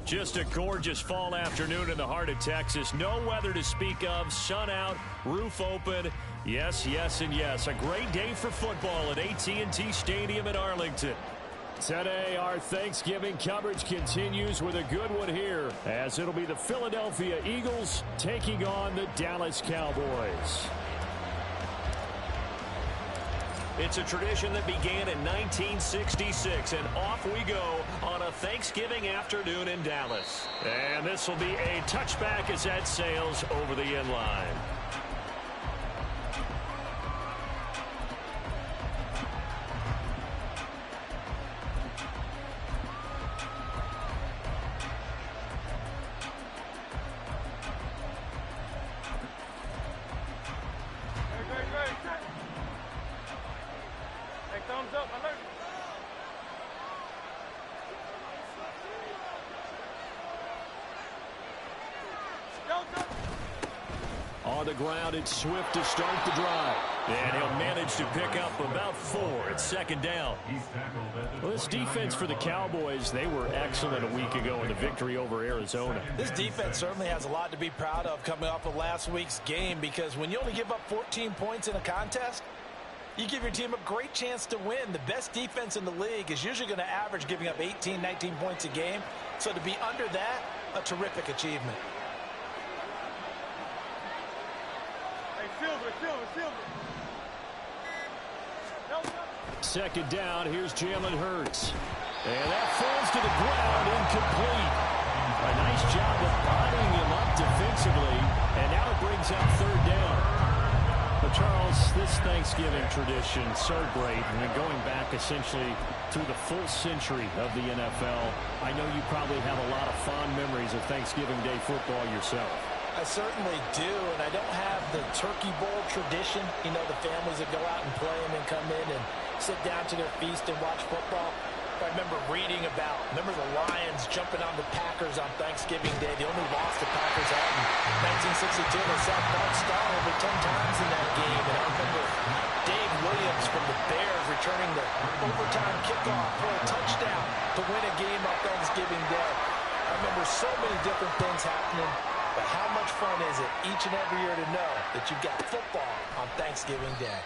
Just a gorgeous fall afternoon in the heart of Texas. No weather to speak of. Sun out, roof open. Yes, yes, and yes. A great day for football at AT&T Stadium in Arlington. Today, our Thanksgiving coverage continues with a good one here, as it'll be the Philadelphia Eagles taking on the Dallas Cowboys. It's a tradition that began in 1966, and off we go on a Thanksgiving afternoon in Dallas. And this will be a touchback as that sails over the end line. On the ground, it's Swift to start the drive. And he'll manage to pick up about 4 at second down. Well, this defense for the Cowboys, they were excellent a week ago in the victory over Arizona. This defense certainly has a lot to be proud of coming off of last week's game, because when you only give up 14 points in a contest, you give your team a great chance to win. The best defense in the league is usually going to average giving up 18, 19 points a game. So to be under that, a terrific achievement. Second down, here's Jalen Hurts. And that falls to the ground, incomplete. A nice job of bodying him up defensively, and now it brings up third down. But Charles, this Thanksgiving tradition, so great, and going back essentially through the full century of the NFL. I know you probably have a lot of fond memories of Thanksgiving Day football yourself. I certainly do, and I don't have the Turkey Bowl tradition. You know, the families that go out and play and then come in and sit down to their feast and watch football. I remember reading about, the Lions jumping on the Packers on Thanksgiving Day. The only loss the Packers had in 1962. They sacked Bart Starr over 10 times in that game. And I remember Dave Williams from the Bears returning the overtime kickoff for a touchdown to win a game on Thanksgiving Day. I remember so many different things happening. But how much fun is it each and every year to know that you've got football on Thanksgiving Day?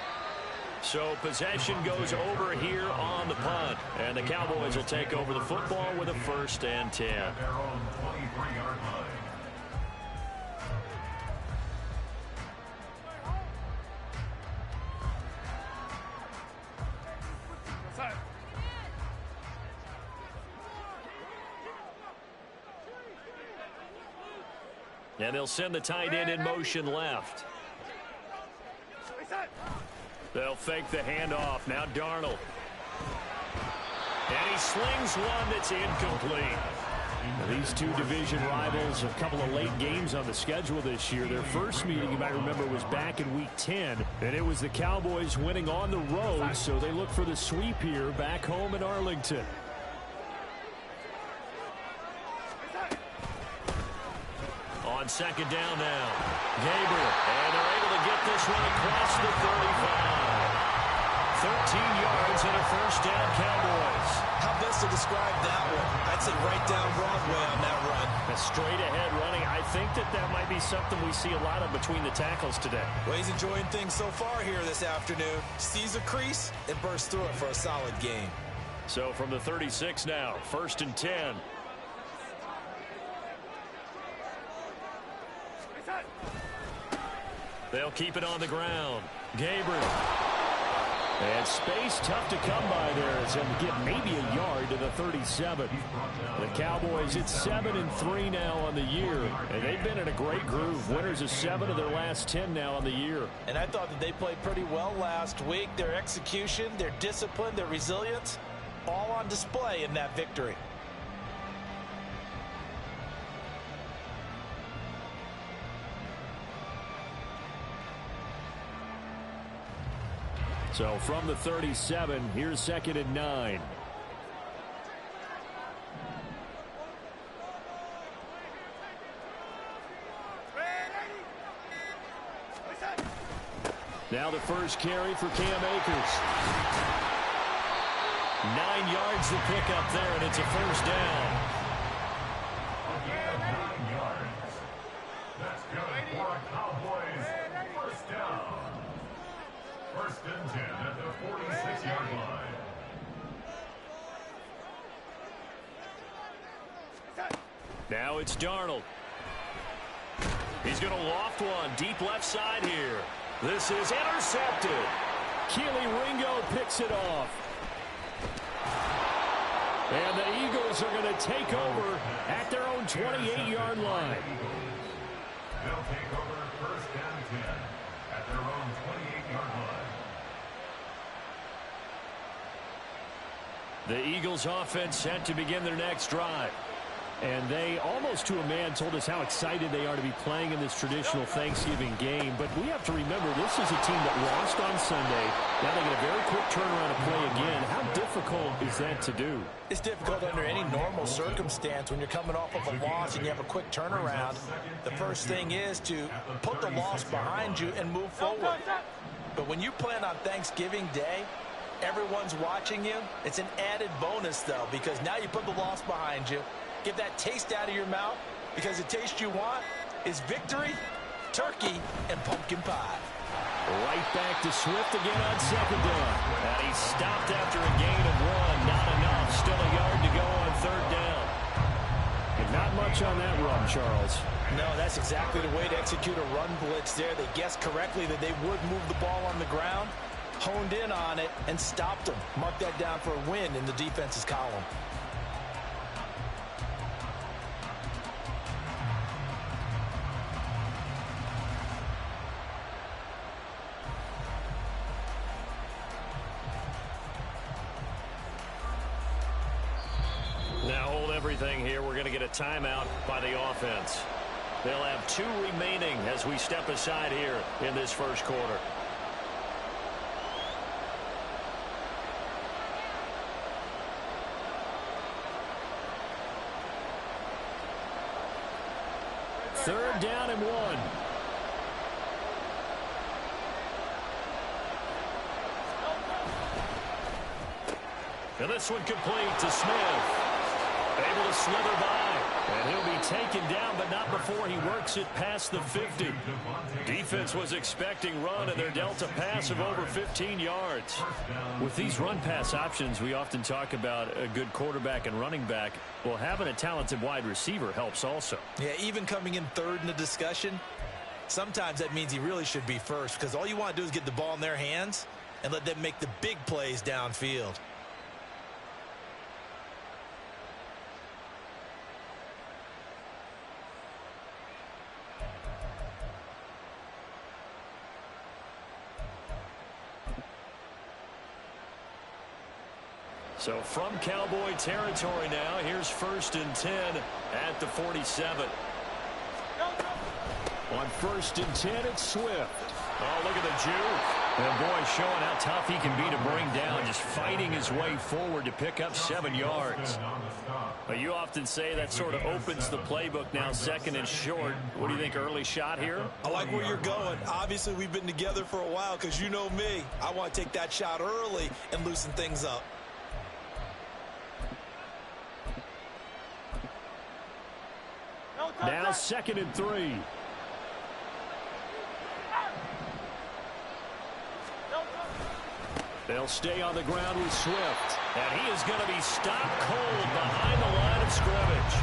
So possession goes over here on the punt. And the Cowboys will take over the football with a 1st and 10. And they'll send the tight end in motion left. They'll fake the handoff. Now Darnold. And he slings one that's incomplete. Now, these two division rivals, a couple of late games on the schedule this year. Their first meeting, you might remember, was back in Week 10. And it was the Cowboys winning on the road, so they look for the sweep here back home in Arlington. On second down now, Gabriel, and they're able to get this one across the 35. 13 yards and a 1st down, Cowboys. How best to describe that one? I'd say right down Broadway on that run. A straight ahead running. I think that might be something we see a lot of between the tackles today. Well, he's enjoying things so far here this afternoon. Sees a crease and bursts through it for a solid game. So from the 36 now, 1st and 10. They'll keep it on the ground. Gabriel. And space tough to come by there as they'll get maybe a yard to the 37. The Cowboys, it's 7-3 now on the year. And they've been in a great groove. Winners of 7 of their last 10 now on the year. And I thought that they played pretty well last week. Their execution, their discipline, their resilience, all on display in that victory. So from the 37, here's 2nd and 9. Now the first carry for Cam Akers. 9 yards to pick up there, and it's a 1st down. for a Cowboys first down. First and 10 at the 46-yard line. Now it's Darnold. He's going to loft one deep left side here. This is intercepted. Keely Ringo picks it off. And the Eagles are going to take over at their own 28-yard line. They'll take over first and 10 at their own 28-yard line. The Eagles offense set to begin their next drive. And they, almost to a man, told us how excited they are to be playing in this traditional Thanksgiving game. But we have to remember, this is a team that lost on Sunday. Now they get a very quick turnaround to play again. How difficult is that to do? It's difficult under any normal circumstance when you're coming off of a loss and you have a quick turnaround. The first thing is to put the loss behind you and move forward. But when you plan on Thanksgiving Day, everyone's watching you. It's an added bonus, though, because now you put the loss behind you. Get that taste out of your mouth, because the taste you want is victory, turkey, and pumpkin pie. Right back to Swift again on second down. And he stopped after a gain of 1. Not enough. Still a yard to go on third down. And not much on that run, Charles. No, that's exactly the way to execute a run blitz there. They guessed correctly that they would move the ball on the ground, honed in on it, and stopped them. Mark that down for a win in the defense's column. Here, we're going to get a timeout by the offense. They'll have 2 remaining as we step aside here in this first quarter. Third down and 1. And this one complete to Smith. Able to slither by, and he'll be taken down, but not before he works it past the 50. Defense was expecting run, and they're dealt a pass of over 15 yards. With these run-pass options, we often talk about a good quarterback and running back. Well, having a talented wide receiver helps also. Yeah, even coming in third in the discussion, sometimes that means he really should be first, because all you want to do is get the ball in their hands and let them make the big plays downfield. So from Cowboy territory now, here's first and 10 at the 47. On first and 10, it's Swift. Oh, look at the juke. And boy, showing how tough he can be to bring down, just fighting his way forward to pick up 7 yards. But you often say that sort of opens the playbook now, second and short. What do you think, early shot here? I like where you're going. Obviously, we've been together for a while, because you know me. I want to take that shot early and loosen things up. Now second and 3. They'll stay on the ground with Swift. And he is going to be stopped cold behind the line of scrimmage.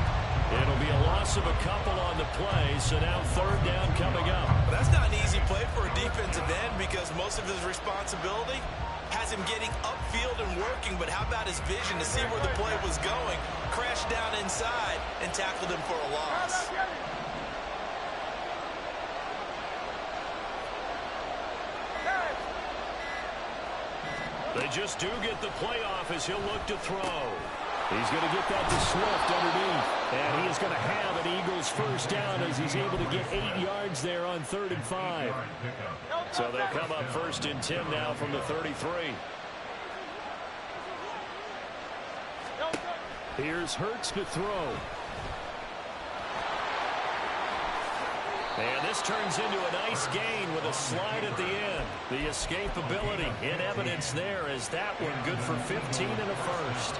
It'll be a loss of a couple on the play, so now third down coming up. That's not an easy play for a defensive end, because most of his responsibility has him getting upfield and working, but how about his vision to see where the play was going, crashed down inside, and tackled him for a loss. They just do get the play off as he'll look to throw. He's going to get that to Swift underneath. And he is going to have an Eagles first down as he's able to get 8 yards there on 3rd and 5. So they'll come up first and 10 now from the 33. Here's Hurts to throw. And this turns into a nice gain with a slide at the end. The escapability in evidence there as that one good for 15 and a first.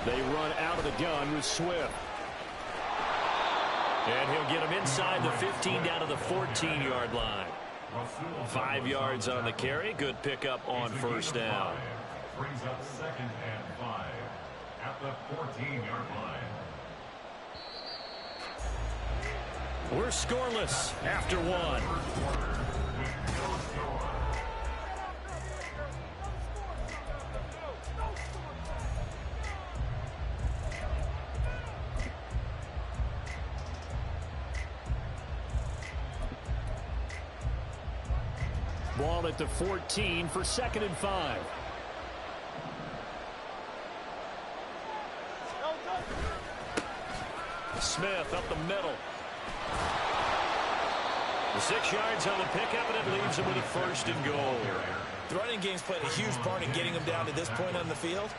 They run out of the gun with Swift. And he'll get him inside the 15 down to the 14-yard line. 5 yards on the carry. Good pickup on first down. Brings up 2nd and 5 at the 14-yard line. We're scoreless after one. Ball at the 14 for 2nd and 5. Smith up the middle. The 6 yards on the pickup, and it leaves him with a 1st and goal. The running game's played a huge part in getting him down to this point on the field.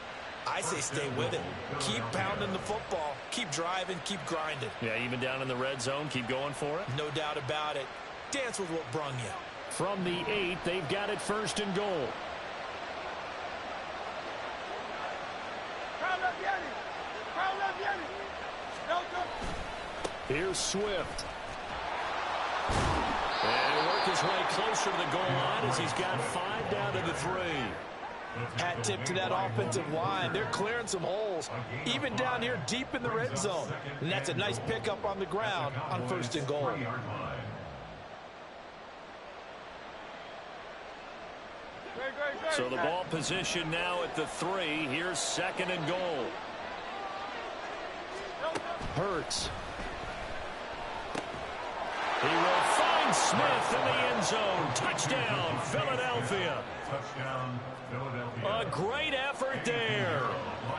I say stay with it. Keep pounding the football. Keep driving. Keep grinding. Yeah, even down in the red zone, keep going for it. No doubt about it. Dance with what brung you. From the 8, they've got it 1st and goal. Here's Swift. And work his way closer to the goal line as he's got 5 down to the 3. Hat tip to that offensive line. They're clearing some holes, even down here deep in the red zone. And that's a nice pickup on the ground on 1st and goal. So the ball position now at the 3. Here's 2nd and goal. Hurts. He will find Smith in the end zone. Touchdown, Philadelphia. Touchdown, Philadelphia. A great effort there.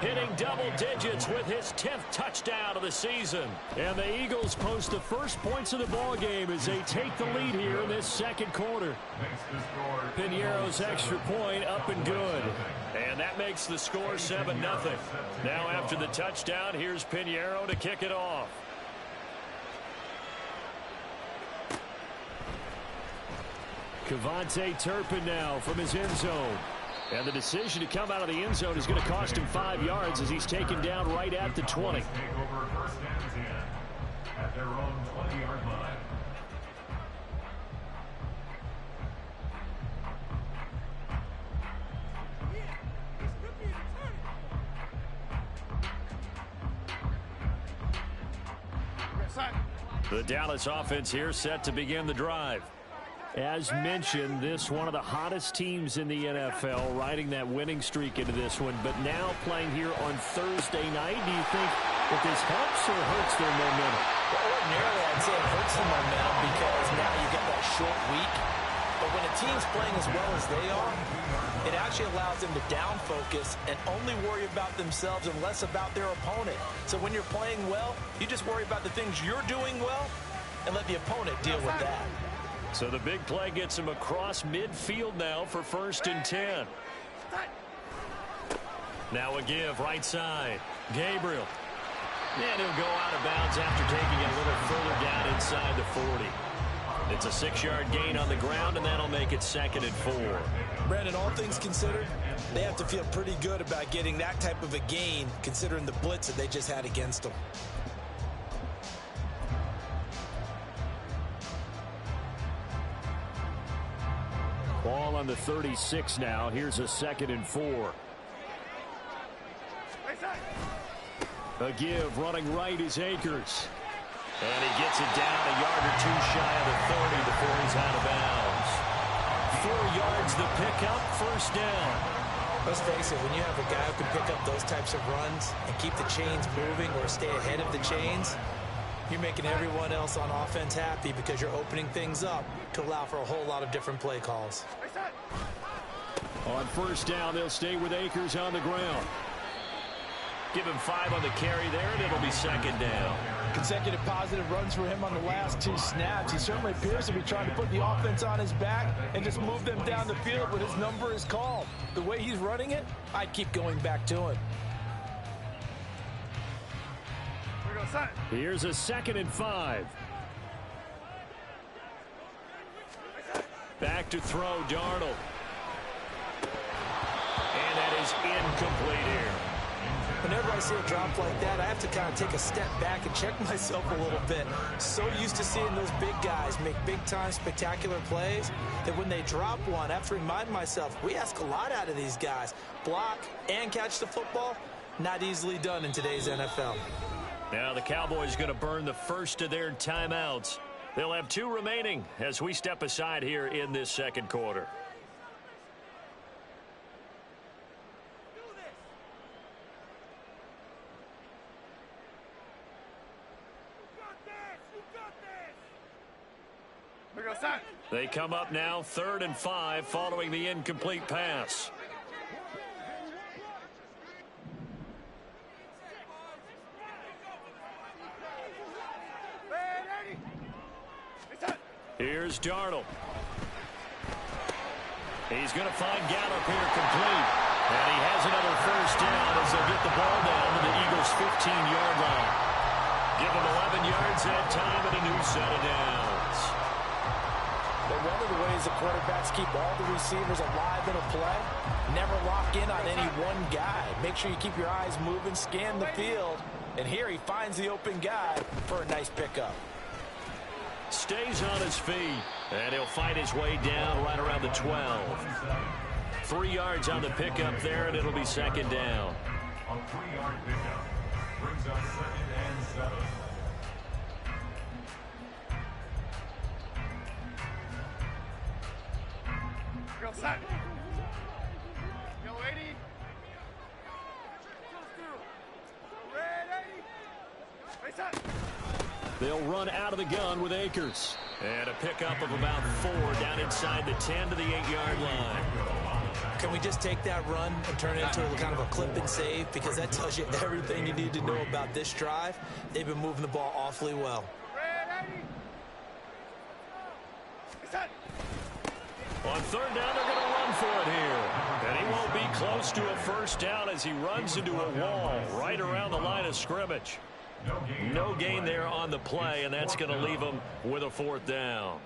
Hitting double digits with his 10th touchdown of the season. And the Eagles post the first points of the ball game as they take the lead here in this 2nd quarter. Piñeiro's extra point up and good. And that makes the score 7-0. Now after the touchdown, here's Piñeiro to kick it off. Cavante Turpin now from his end zone. And the decision to come out of the end zone is going to cost him 5 yards as he's taken down right at the 20. Take over 1st and 10 at their own 20-yard line. The Dallas offense here set to begin the drive. As mentioned, this one of the hottest teams in the NFL, riding that winning streak into this one, but now playing here on Thursday night. Do you think that this helps or hurts their momentum? Well, ordinarily, I'd say it hurts the momentum because now you get that short week. But when a team's playing as well as they are, it actually allows them to down focus and only worry about themselves and less about their opponent. So when you're playing well, you just worry about the things you're doing well and let the opponent deal with that. So the big play gets him across midfield now for 1st and 10. Now a give right side. Gabriel. And he'll go out of bounds after taking it a little further down inside the 40. It's a 6-yard gain on the ground, and that'll make it 2nd and 4. Brandon, all things considered, they have to feel pretty good about getting that type of a gain considering the blitz that they just had against them. Ball on the 36 now. Here's a 2nd and 4. A give running right is Akers. And he gets it down a yard or 2 shy of the 30 before he's out of bounds. 4 yards the pickup, 1st down. Let's face it, when you have a guy who can pick up those types of runs and keep the chains moving or stay ahead of the chains, you're making everyone else on offense happy because you're opening things up to allow for a whole lot of different play calls. On 1st down, they'll stay with Akers on the ground. Give him 5 on the carry there, and it'll be 2nd down. Consecutive positive runs for him on the last 2 snaps. He certainly appears to be trying to put the offense on his back and just move them down the field when his number is called. The way he's running it, I'd keep going back to him. Here's a 2nd and 5. Back to throw, Darnold. And that is incomplete here. Whenever I see a drop like that, I have to kind of take a step back and check myself a little bit. So used to seeing those big guys make big-time spectacular plays that when they drop one, I have to remind myself, we ask a lot out of these guys. Block and catch the football, not easily done in today's NFL. Now the Cowboys going to burn the first of their timeouts. They'll have 2 remaining as we step aside here in this second quarter. They come up now 3rd and 5 following the incomplete pass. Here's Darnold. He's going to find Ggotw here complete. And he has another first down as they'll get the ball down to the Eagles' 15-yard line. Give them 11 yards that time and a new set of downs. But one of the ways the quarterbacks keep all the receivers alive in a play, never lock in on any one guy. Make sure you keep your eyes moving, scan the field. And here he finds the open guy for a nice pickup. Stays on his feet, and he'll fight his way down right around the 12. 3 yards on the pickup there, and it'll be second down. A 3-yard pickup brings us 2nd and 7. Go set. Yo, 80. Ready. Hey, set. They'll run out of the gun with Akers. And a pickup of about 4 down inside the 10 to the 8-yard line. Can we just take that run and turn it into kind of a clip and save? Because that tells you everything you need to know about this drive. They've been moving the ball awfully well. On 3rd down, they're going to run for it here. And he won't be close to a first down as he runs into a wall right around the line of scrimmage. No gain there on the play, and that's going to leave him with a 4th down.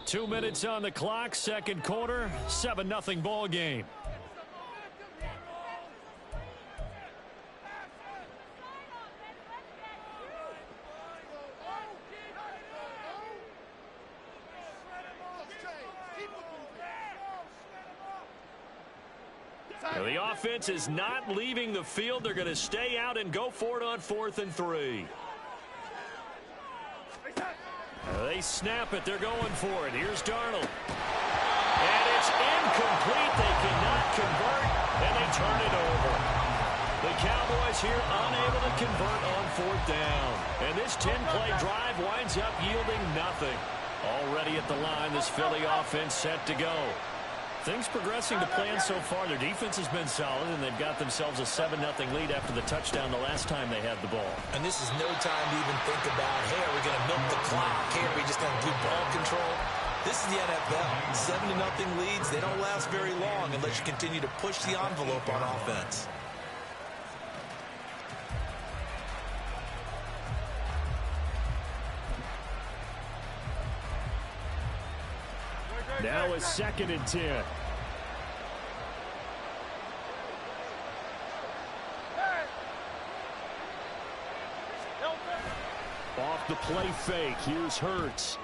Two minutes on the clock, second quarter, 7-0 ball game. Now the offense is not leaving the field. They're going to stay out and go for it on 4th and 3. They snap it. They're going for it. Here's Darnold. And it's incomplete. They cannot convert, and they turn it over. The Cowboys here unable to convert on 4th down. And this 10-play drive winds up yielding nothing. Already at the line, this Philly offense set to go. Things progressing to plan so far. Their defense has been solid, and they've got themselves a 7-0 lead after the touchdown the last time they had the ball. And this is no time to even think about, hey, are we going to milk the clock? Hey, are we just going to do ball control? This is the NFL. 7-0 leads, they don't last very long unless you continue to push the envelope on offense. Now a 2nd and 10. Off the play fake. Here's Hurts.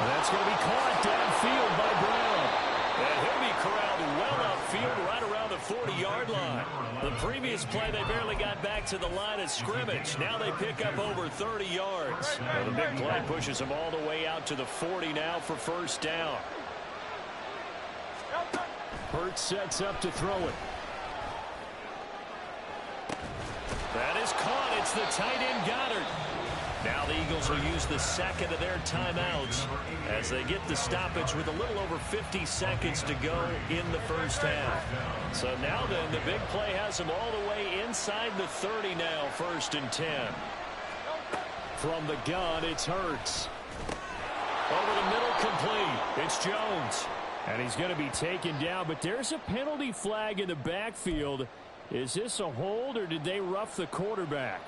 And that's going to be caught downfield by Brown. And he'll be corralled well upfield right around the 40-yard line. The previous play, they barely got back to the line of scrimmage. Now they pick up over 30 yards. And the big play pushes them all the way out to the 40 now for first down. Hurts sets up to throw it. That is caught. It's the tight end Ggotw. Now the Eagles will use the 2nd of their timeouts as they get the stoppage with a little over 50 seconds to go in the first half. So now then, the big play has them all the way inside the 30 now, 1st and 10. From the gun, it's Hurts. Over the middle, complete. It's Jones. And he's going to be taken down, but there's a penalty flag in the backfield. Is this a hold, or did they rough the quarterback?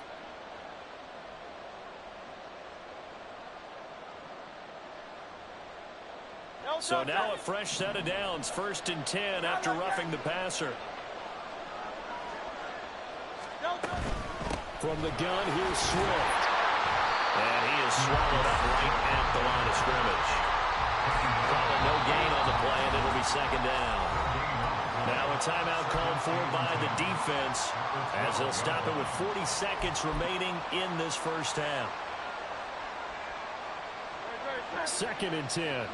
So now a fresh set of downs, 1st and 10 after roughing the passer. From the gun, here's Swift. And he is swallowed up right at the line of scrimmage. Calling no gain on the play, and it'll be 2nd down. Now a timeout called for by the defense as they'll stop it with 40 seconds remaining in this first half. 2nd and 10.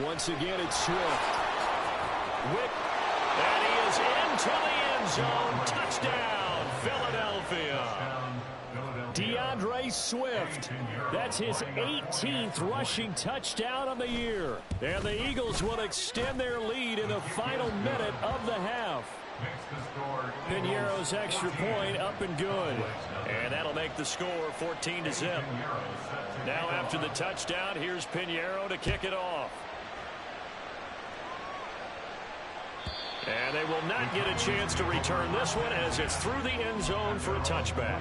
Once again, it's Swift. Wick, and he is into the end zone. Touchdown, Philadelphia. DeAndre Swift. That's his 18th rushing touchdown on the year. And the Eagles will extend their lead in the final minute of the half. Piñeiro's extra point up and good. And that'll make the score 14-0. Now after the touchdown, here's Piñeiro to kick it off. And they will not get a chance to return this one as it's through the end zone for a touchback.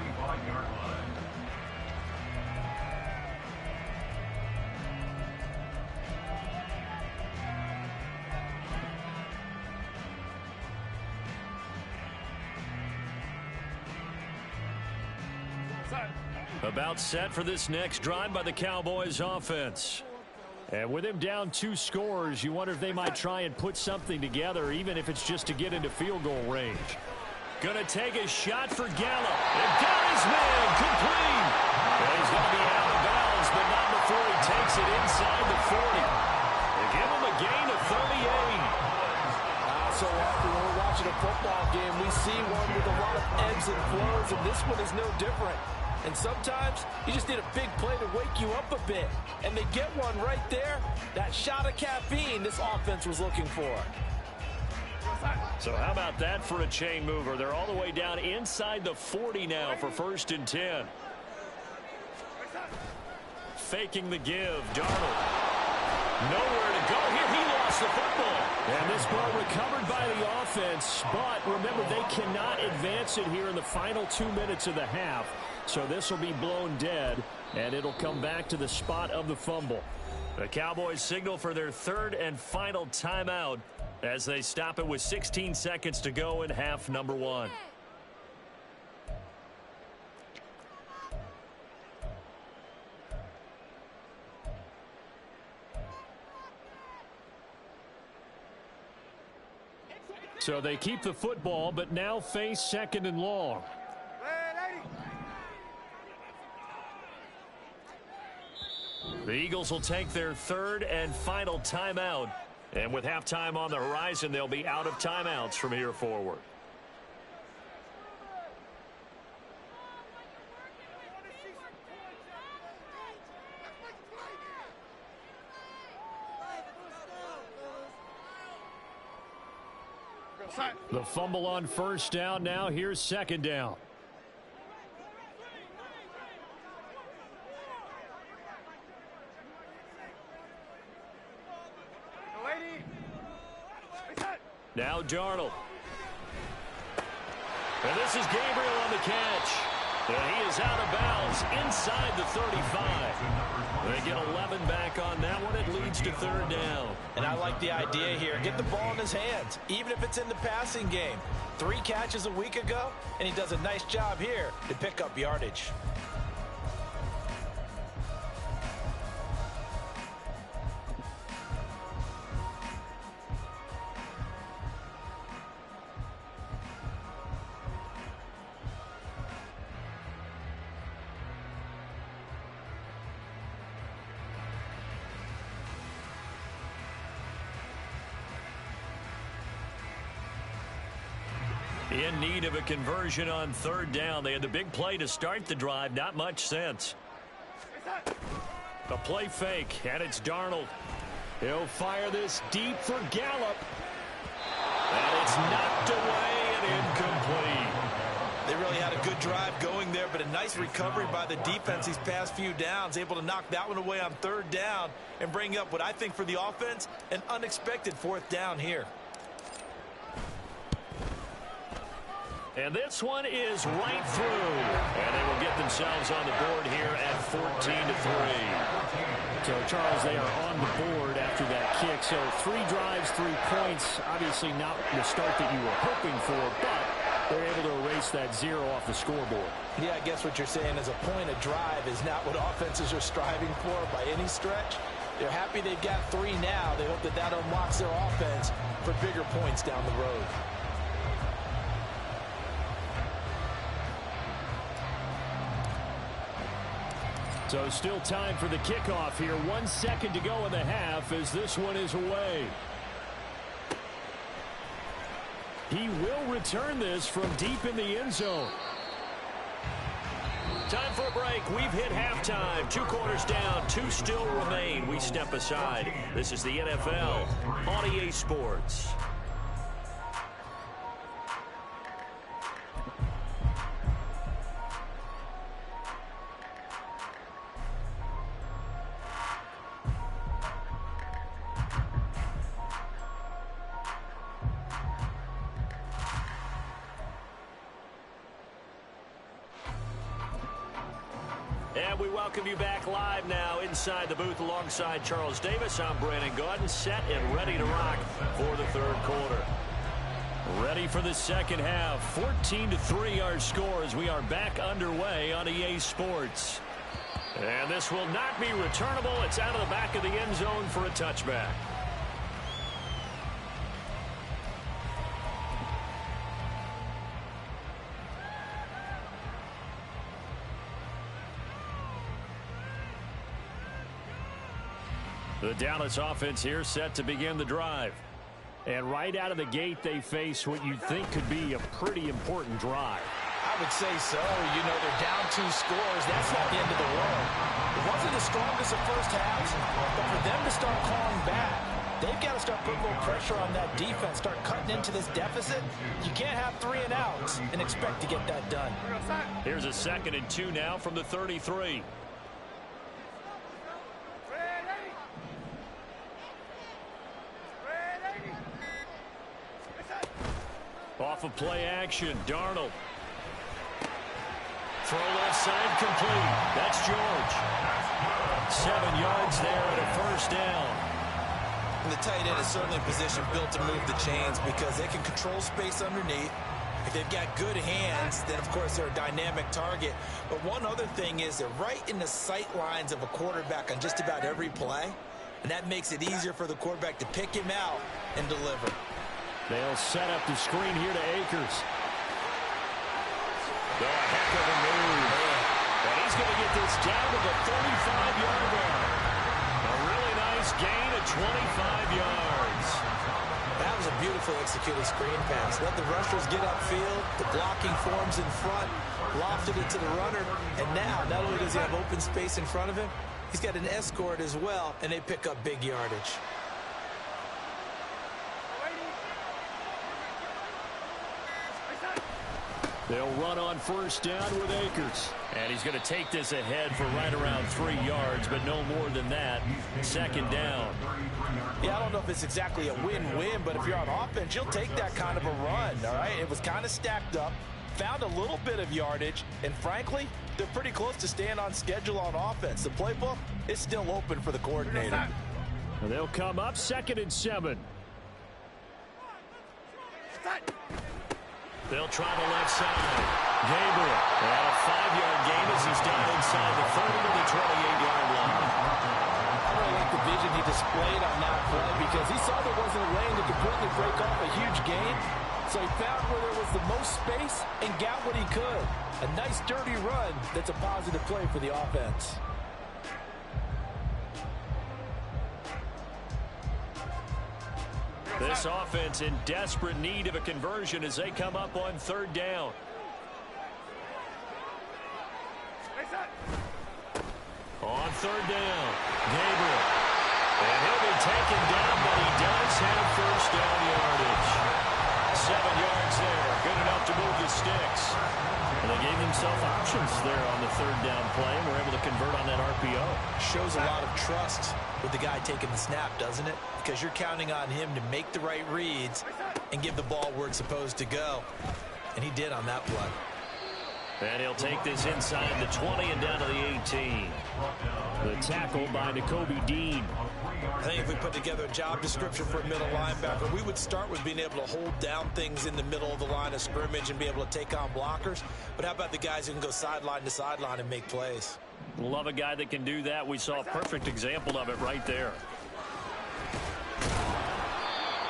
About set for this next drive by the Cowboys offense. And with him down 2 scores, you wonder if they might try and put something together, even if it's just to get into field goal range. Gonna take a shot for Gallup. And got his man complete. And he's gonna be out of bounds, but not before he takes it inside the 40. They give him a gain of 38. So often when we're watching a football game, we see one with a lot of ebbs and flows, and this one is no different. And sometimes you just need a big play to wake you up a bit. And they get one right there. That shot of caffeine this offense was looking for. So how about that for a chain mover? They're all the way down inside the 40 now for 1st and 10. Faking the give. Darnold. Nowhere to go here. He lost the football. And this ball recovered by the offense. But remember, they cannot advance it here in the final 2 minutes of the half. So this will be blown dead, and it'll come back to the spot of the fumble. The Cowboys signal for their 3rd and final timeout as they stop it with 16 seconds to go in half number 1. So they keep the football, but now face 2nd and long. The Eagles will take their 3rd and final timeout. And with halftime on the horizon, they'll be out of timeouts from here forward. The fumble on 1st down. Now here's 2nd down. Now Darnold. And this is Gabriel on the catch. And he is out of bounds inside the 35. They get 11 back on that one. It leads to 3rd down. And I like the idea here. Get the ball in his hands, even if it's in the passing game. 3 catches a week ago, and he does a nice job here to pick up yardage. In need of a conversion on 3rd down. They had the big play to start the drive. Not much sense. A play fake, and it's Darnold. He'll fire this deep for Gallup. And it's knocked away and incomplete. They really had a good drive going there, but a nice recovery by the defense these past few downs. Able to knock that one away on 3rd down and bring up what I think for the offense, an unexpected 4th down here. And this one is right through. And they will get themselves on the board here at 14-3. So, Charles, they are on the board after that kick. So 3 drives, 3 points. Obviously not the start that you were hoping for, but they're able to erase that 0 off the scoreboard. Yeah, I guess what you're saying is a point of drive is not what offenses are striving for by any stretch. They're happy they've got 3 now. They hope that that unlocks their offense for bigger points down the road. So still time for the kickoff here. 1 second to go in the half as this one is away. He will return this from deep in the end zone. Time for a break. We've hit halftime. 2 quarters down. 2 still remain. We step aside. This is the NFL on EA Sports. And we welcome you back live now inside the booth alongside Charles Davis. I'm Brandon Ggotw, set and ready to rock for the 3rd quarter. Ready for the second half. 14-3 our score as we are back underway on EA Sports. And this will not be returnable. It's out of the back of the end zone for a touchback. The Dallas offense here set to begin the drive. And right out of the gate, they face what you'd think could be a pretty important drive. I would say so. You know, they're down 2 scores. That's not the end of the world. It wasn't the strongest of first halves, but for them to start clawing back, they've got to start putting a little pressure on that defense, start cutting into this deficit. You can't have 3 and outs and expect to get that done. Here's a 2nd and 2 now from the 33. Off of play action, Darnold. Throw left side complete. That's George. 7 yards there and a first down. And the tight end is certainly a position built to move the chains because they can control space underneath. If they've got good hands, then of course they're a dynamic target. But one other thing is they're right in the sight lines of a quarterback on just about every play. And that makes it easier for the quarterback to pick him out and deliver. They'll set up the screen here to Akers. Oh, a heck of a move. And he's going to get this down to the 35-yard line. A really nice gain of 25 yards. That was a beautiful executed screen pass. Let the rushers get upfield. The blocking forms in front. Lofted it to the runner. And now, not only does he have open space in front of him, he's got an escort as well, and they pick up big yardage. They'll run on first down with Akers. And he's going to take this ahead for right around 3 yards, but no more than that. 2nd down. Yeah, I don't know if it's exactly a win-win, but if you're on offense, you'll take that kind of a run, all right? It was kind of stacked up, found a little bit of yardage, and frankly, they're pretty close to staying on schedule on offense. The playbook is still open for the coordinator. And they'll come up 2nd and 7. They'll try the left side. Gabriel. And a 5-yard gain as he's down inside the 30 to the 28-yard line. I really like the vision he displayed on that play because he saw there wasn't a lane to completely break off a huge gain. So he found where there was the most space and got what he could. A nice dirty run that's a positive play for the offense. This offense in desperate need of a conversion as they come up on 3rd down. On 3rd down, Gabriel. And he'll be taken down, but he does have first down yardage. 7 yards there, good enough to move the sticks. And they gave themselves options there on the 3rd down play and were able to convert on that RPO. Shows a lot of trust with the guy taking the snap, doesn't it? Because you're counting on him to make the right reads and give the ball where it's supposed to go. and he did on that play. And he'll take this inside the 20 and down to the 18. The tackle by Ggotw. I think if we put together a job description for a middle linebacker, we would start with being able to hold down things in the middle of the line of scrimmage and be able to take on blockers. But how about the guys who can go sideline to sideline and make plays? Love a guy that can do that. We saw a perfect example of it right there.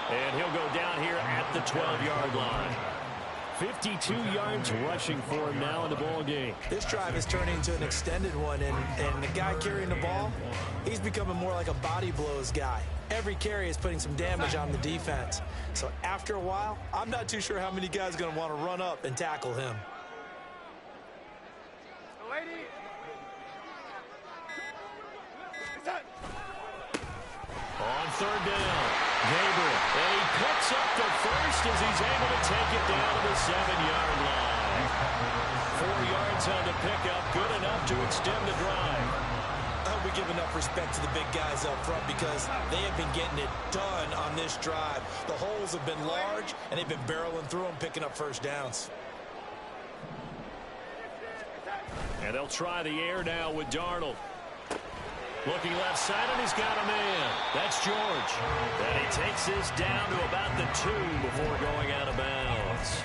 And he'll go down here at the 12-yard line. 52 yards rushing for him now in the ball game. This drive is turning into an extended one, and the guy carrying the ball, he's becoming more like a body blows guy. Every carry is putting some damage on the defense. So after a while, I'm not too sure how many guys are going to want to run up and tackle him. On third down, Gabriel, and he picks up the first as he's able to take it down to the 7-yard line. 4 yards on the pickup, good enough to extend the drive. I hope we give enough respect to the big guys up front because they have been getting it done on this drive. The holes have been large, and they've been barreling through them, picking up first downs. And they'll try the air now with Darnold. Looking left side, and he's got a man. That's George. And he takes this down to about the 2 before going out of bounds.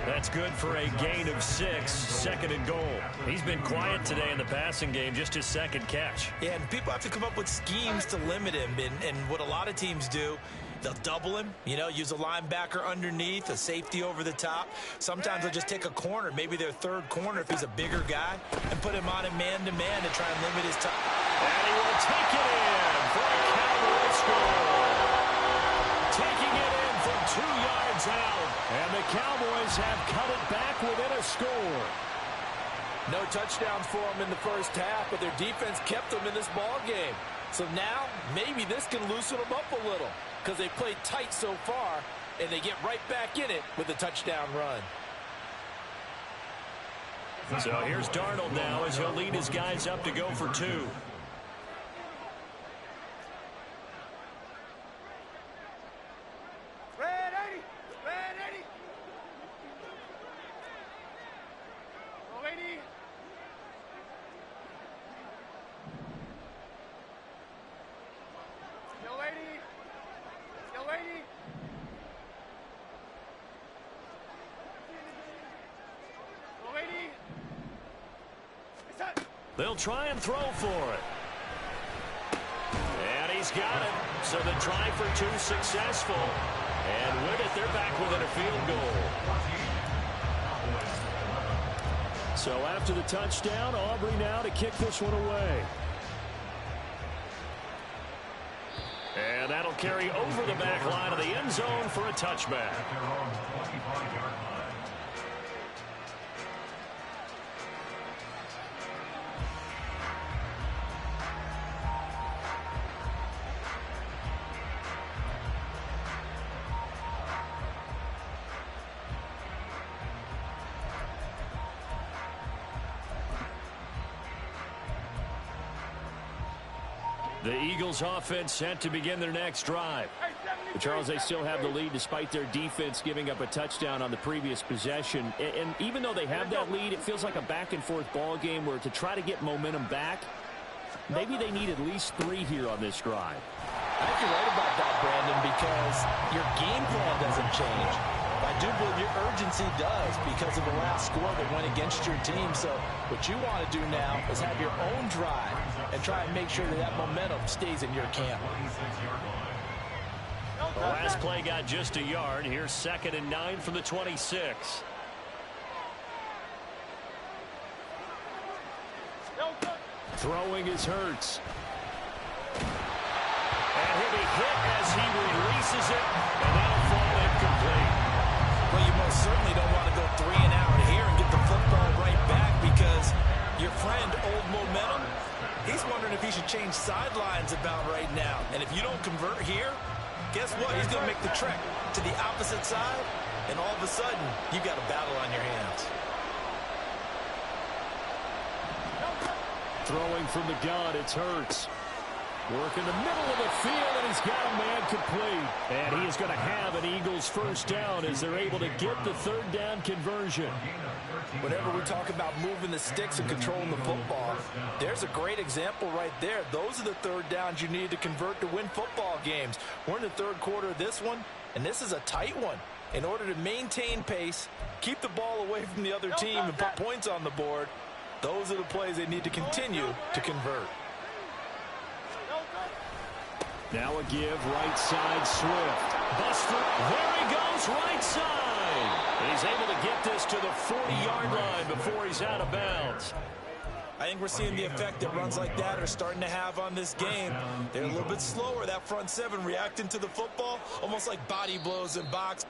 That's good for a gain of 6, second and goal. He's been quiet today in the passing game, just his second catch. Yeah, and people have to come up with schemes to limit him. And what a lot of teams do, they'll double him, use a linebacker underneath, a safety over the top. Sometimes they'll just take a corner, maybe their third corner if he's a bigger guy, and put him on a man-to-man to try and limit his time. And he will take it in for a Cowboys score. Taking it in from 2 yards out. And the Cowboys have cut it back within a score. No touchdowns for them in the first half, but their defense kept them in this ball game. So now, maybe this can loosen them up a little because they played tight so far, and they get right back in it with a touchdown run. So here's Darnold now as he'll lead his guys up to go for 2. They'll try and throw for it. And he's got it. So the try for 2 successful. And with it, they're back within a field goal. So after the touchdown, Aubrey now to kick this one away. And that'll carry over the back line of the end zone for a touchback. The Eagles offense set to begin their next drive. But Charles, they still have the lead despite their defense giving up a touchdown on the previous possession. And even though they have that lead, it feels like a back-and-forth ball game where to try to get momentum back, maybe they need at least 3 here on this drive. I think you're right about that, Brandon, because your game plan doesn't change. I do believe your urgency does because of the last score that went against your team. So what you want to do now is have your own drive and try and make sure that that momentum stays in your camp. The last play got just a yard. Here's 2nd and 9 from the 26. Throwing is Hurts. And he'll be hit as he releases it, and that'll fall incomplete. Well, you most certainly don't want to go 3 and out here and get the football right back because your friend, Old Momentum, he's wondering if he should change sidelines about right now. And if you don't convert here, guess what? He's going to make the trek to the opposite side, and all of a sudden, you've got a battle on your hands. Throwing from the gun, it's Hurts. Working the middle of the field, and he's got a man complete. And he is going to have an Eagles first down as they're able to get the third down conversion. Whenever we talk about moving the sticks and controlling the football, there's a great example right there. Those are the third downs you need to convert to win football games. We're in the third quarter of this one, and this is a tight one. In order to maintain pace, keep the ball away from the other team, and put points on the board, those are the plays they need to continue to convert. Now a give, right side, Swift. Buster, there he goes, right side. And he's able to get this to the 40-yard line before he's out of bounds. I think we're seeing the effect that runs like that are starting to have on this game. They're a little bit slower, that front seven, reacting to the football, almost like body blows in box.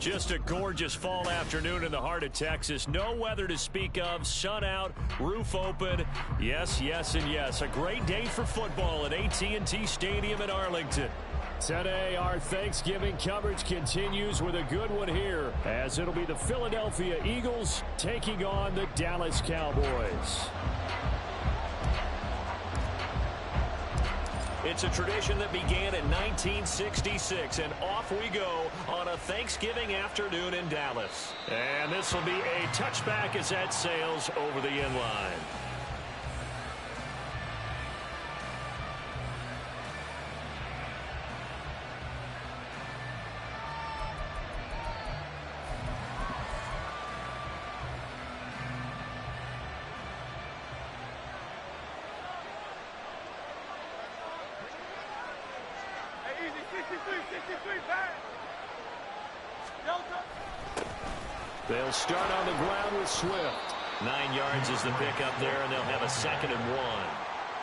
Just a gorgeous fall afternoon in the heart of Texas. No weather to speak of. Sun out, roof open. Yes, yes, and yes. A great day for football at AT&T Stadium in Arlington. Today, our Thanksgiving coverage continues with a good one here, as it'll be the Philadelphia Eagles taking on the Dallas Cowboys. It's a tradition that began in 1966, and off we go on a Thanksgiving afternoon in Dallas. And this will be a touchback as that sails over the end line. They'll start on the ground with Swift. 9 yards is the pickup there, and they'll have a 2nd and 1.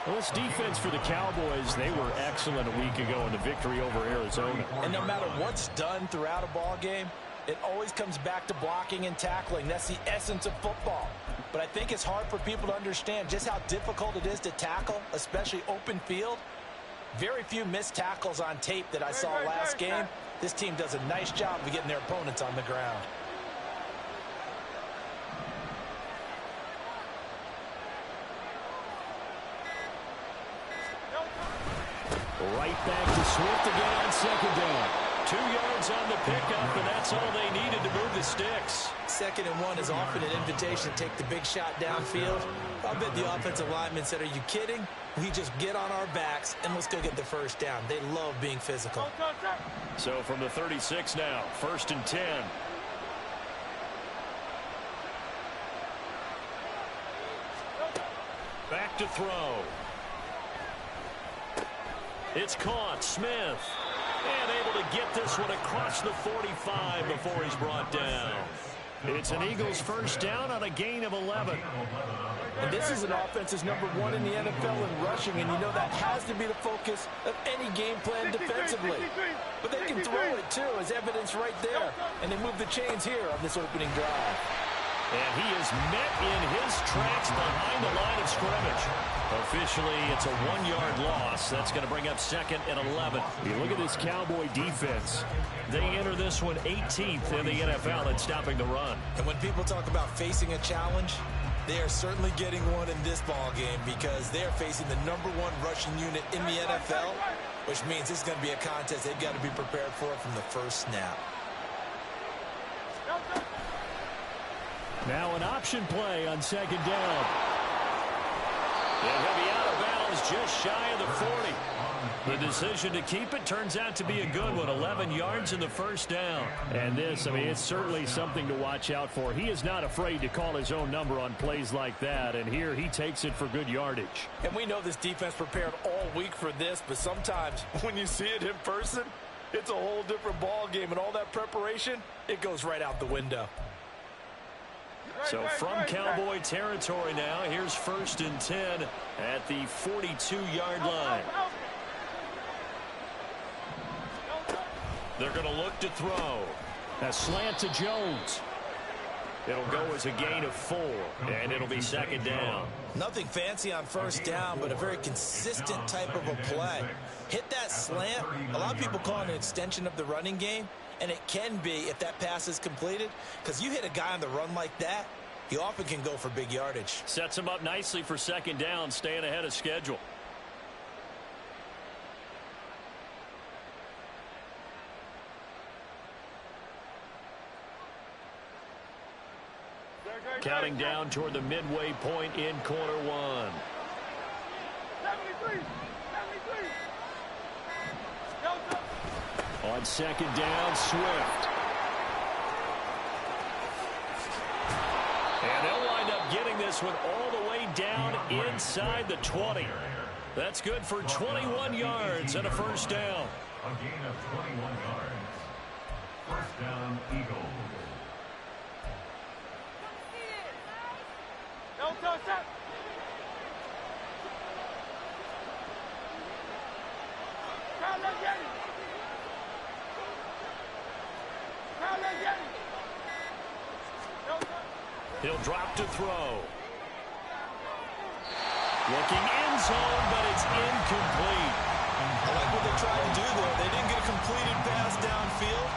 Well, this defense for the Cowboys, they were excellent a week ago in the victory over Arizona. And no matter what's done throughout a ball game, it always comes back to blocking and tackling. That's the essence of football. But I think it's hard for people to understand just how difficult it is to tackle, especially open field. Very few missed tackles on tape that I saw last game. This team does a nice job of getting their opponents on the ground. Right back to Swift again on 2nd down. 2 yards on the pickup, and that's all they needed to move the sticks. 2nd and 1 is often an invitation to take the big shot downfield. I bet the offensive lineman said, "Are you kidding? We just get on our backs and let's go get the first down." They love being physical. So from the 36 now, 1st and 10. Back to throw. It's caught. Smith. And able to get this one across the 45 before he's brought down. It's an Eagles first down on a gain of 11. And this is an offense that's #1 in the NFL in rushing, and you know that has to be the focus of any game plan defensively. But they can throw it, too, as evidence right there. And they move the chains here on this opening drive. And he is met in his tracks behind the line of scrimmage. Officially, it's a 1-yard loss. That's going to bring up 2nd and 11. You look at this Cowboy defense. They enter this one 18th in the NFL at stopping the run. And when people talk about facing a challenge, they are certainly getting one in this ball game because they are facing the #1 rushing unit in the NFL, which means this is going to be a contest they've got to be prepared for from the first snap. Now an option play on 2nd down. And he'll be out of bounds just shy of the 40. The decision to keep it turns out to be a good one. 11 yards in the first down. And this, I mean, it's certainly something to watch out for. He is not afraid to call his own number on plays like that. And here he takes it for good yardage. And we know this defense prepared all week for this, but sometimes when you see it in person, it's a whole different ball game. And all that preparation, it goes right out the window. So from Cowboy territory now, here's 1st and 10 at the 42-yard line. They're going to look to throw. A slant to Jones. It'll go as a gain of 4, and it'll be 2nd down. Nothing fancy on first down, but a very consistent type of a play. Hit that slant. A lot of people call it an extension of the running game, and it can be if that pass is completed, because you hit a guy on the run like that, he often can go for big yardage. Sets him up nicely for 2nd down, staying ahead of schedule. Counting down toward the midway point in quarter 1. 73. On 2nd down, Swift. And they'll wind up getting this one all the way down inside the 20. That's good for 21 yards and a first down. A gain of 21 yards. First down, Eagles. He'll drop to throw. Looking end zone, but it's incomplete. I like what they tried to do there. They didn't get a completed pass downfield,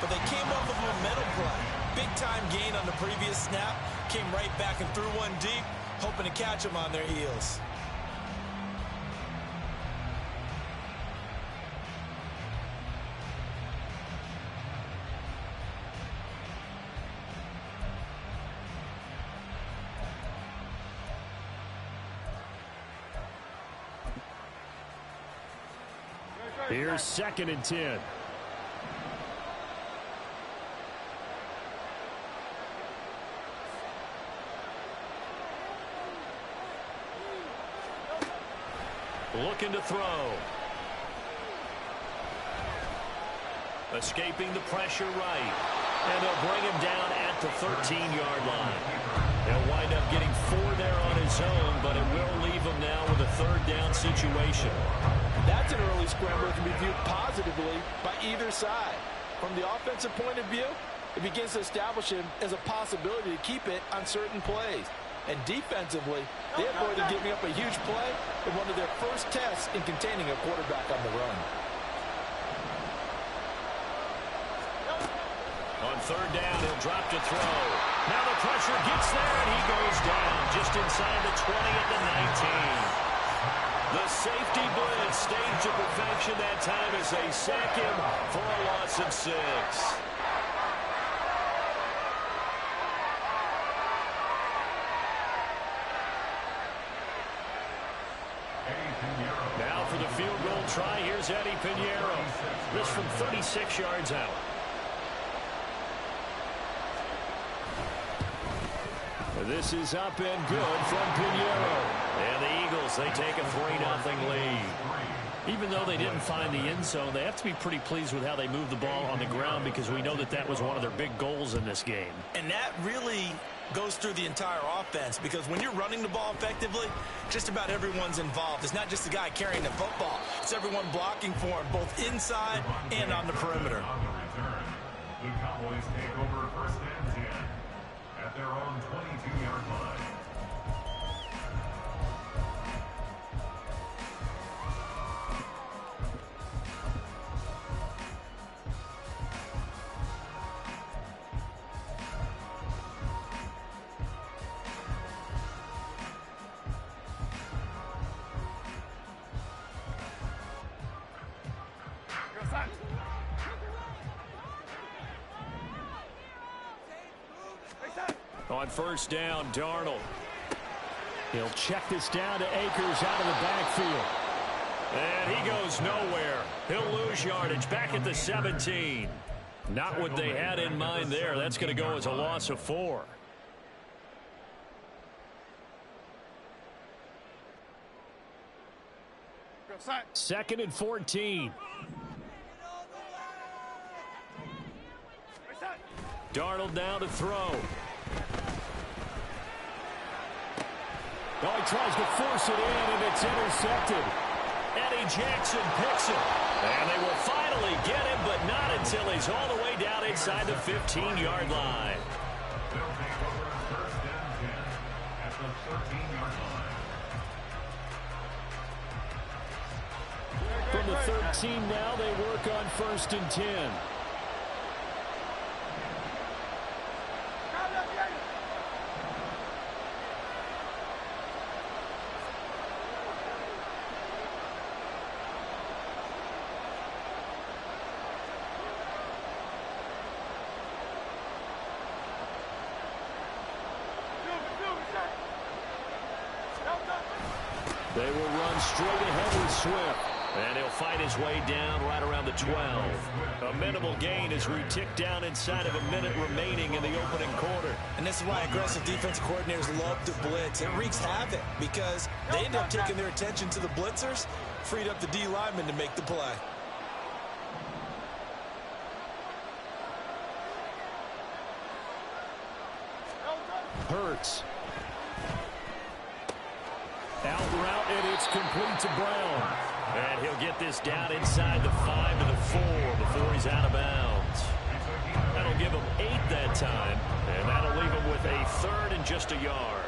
but they came up with a momentum play. Big-time gain on the previous snap. Came right back and threw one deep, hoping to catch them on their heels. Here's 2nd and 10. Looking to throw. Escaping the pressure right. And they'll bring him down at the 13-yard line. He'll wind up getting 4 there on his own, but it will leave him now with a 3rd down situation. That's an early scrambler that can be viewed positively by either side. From the offensive point of view, it begins to establish him as a possibility to keep it on certain plays. And defensively, they avoided giving up a huge play in one of their first tests in containing a quarterback on the run. On 3rd down, he'll drop to throw. Now the pressure gets there, and he goes down just inside the 20 at the 19. The safety blitz staged to perfection that time as they sack him for a loss of 6. Now for the field goal try, here's Eddie Pinheiro. This from 36 yards out. This is up and good from Pinheiro. And the Eagles, they take a 3-0 lead. Even though they didn't find the end zone, they have to be pretty pleased with how they moved the ball on the ground because we know that that was one of their big goals in this game. And that really goes through the entire offense because when you're running the ball effectively, just about everyone's involved. It's not just the guy carrying the football. It's everyone blocking for him, both inside and on the perimeter. On the return, the Cowboys take over 1st and 10 at their own 22-yard line. On 1st down, Darnold. He'll check this down to Akers out of the backfield. And he goes nowhere. He'll lose yardage back at the 17. Not what they had in mind there. That's going to go as a loss of 4. Second and 14. Darnold now to throw. Oh, he tries to force it in, and it's intercepted. Eddie Jackson picks it. And they will finally get him, but not until he's all the way down inside the 15-yard line. They'll take over 1st and 10 at the 13-yard line. From the 13 now, they work on 1st and 10. They will run straight ahead with Swift. And he'll fight his way down right around the 12. A minimal gain as we tick down inside of a minute remaining in the opening quarter. And this is why aggressive defensive coordinators love to blitz. It wreaks havoc because they end up taking their attention to the blitzers, freed up the D lineman to make the play. Hurts. Out route, and it's complete to Brown. And he'll get this down inside the 5 to the 4 before he's out of bounds. That'll they'll give him 8 that time, and that'll leave him with a third and just a yard.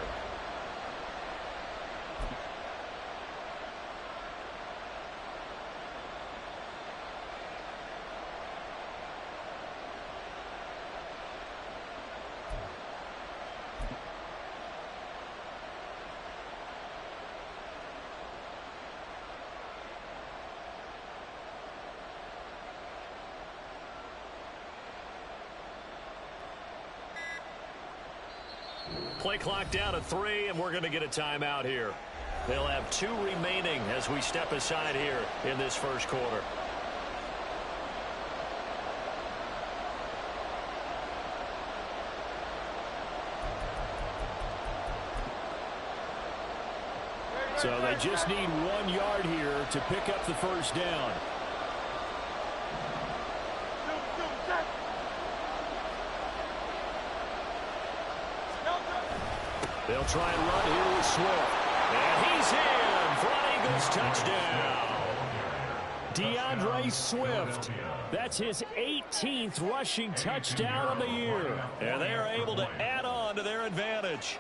Play clock down to 3, and we're going to get a timeout here. They'll have 2 remaining as we step aside here in this first quarter. So they just need 1 yard here to pick up the first down. They'll try and run here with Swift. And he's in for an Eagles touchdown. DeAndre Swift. That's his 18th rushing touchdown of the year. And they are able to add on to their advantage.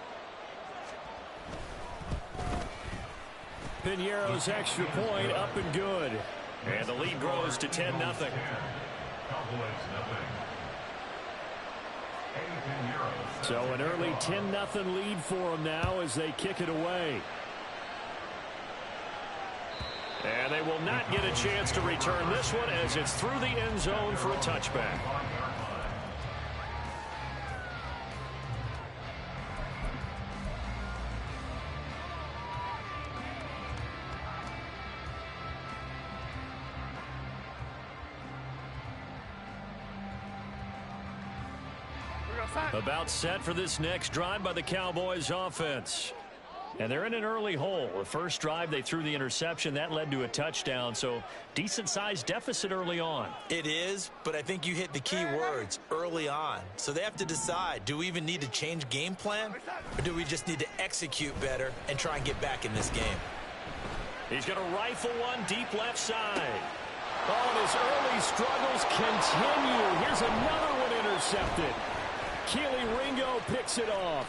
Pinheiro's extra point up and good. And the lead grows to 10-0. Cowboys 0. So an early 10-0 lead for them now as they kick it away. And they will not get a chance to return this one as it's through the end zone for a touchback. About set for this next drive by the Cowboys offense. And they're in an early hole. The first drive, they threw the interception. That led to a touchdown. So decent-sized deficit early on. It is, but I think you hit the key words, early on. So they have to decide, do we even need to change game plan? Or do we just need to execute better and try and get back in this game? He's going to rifle one deep left side. Oh, and his early struggles continue. Here's another one intercepted. Keely Ringo picks it off.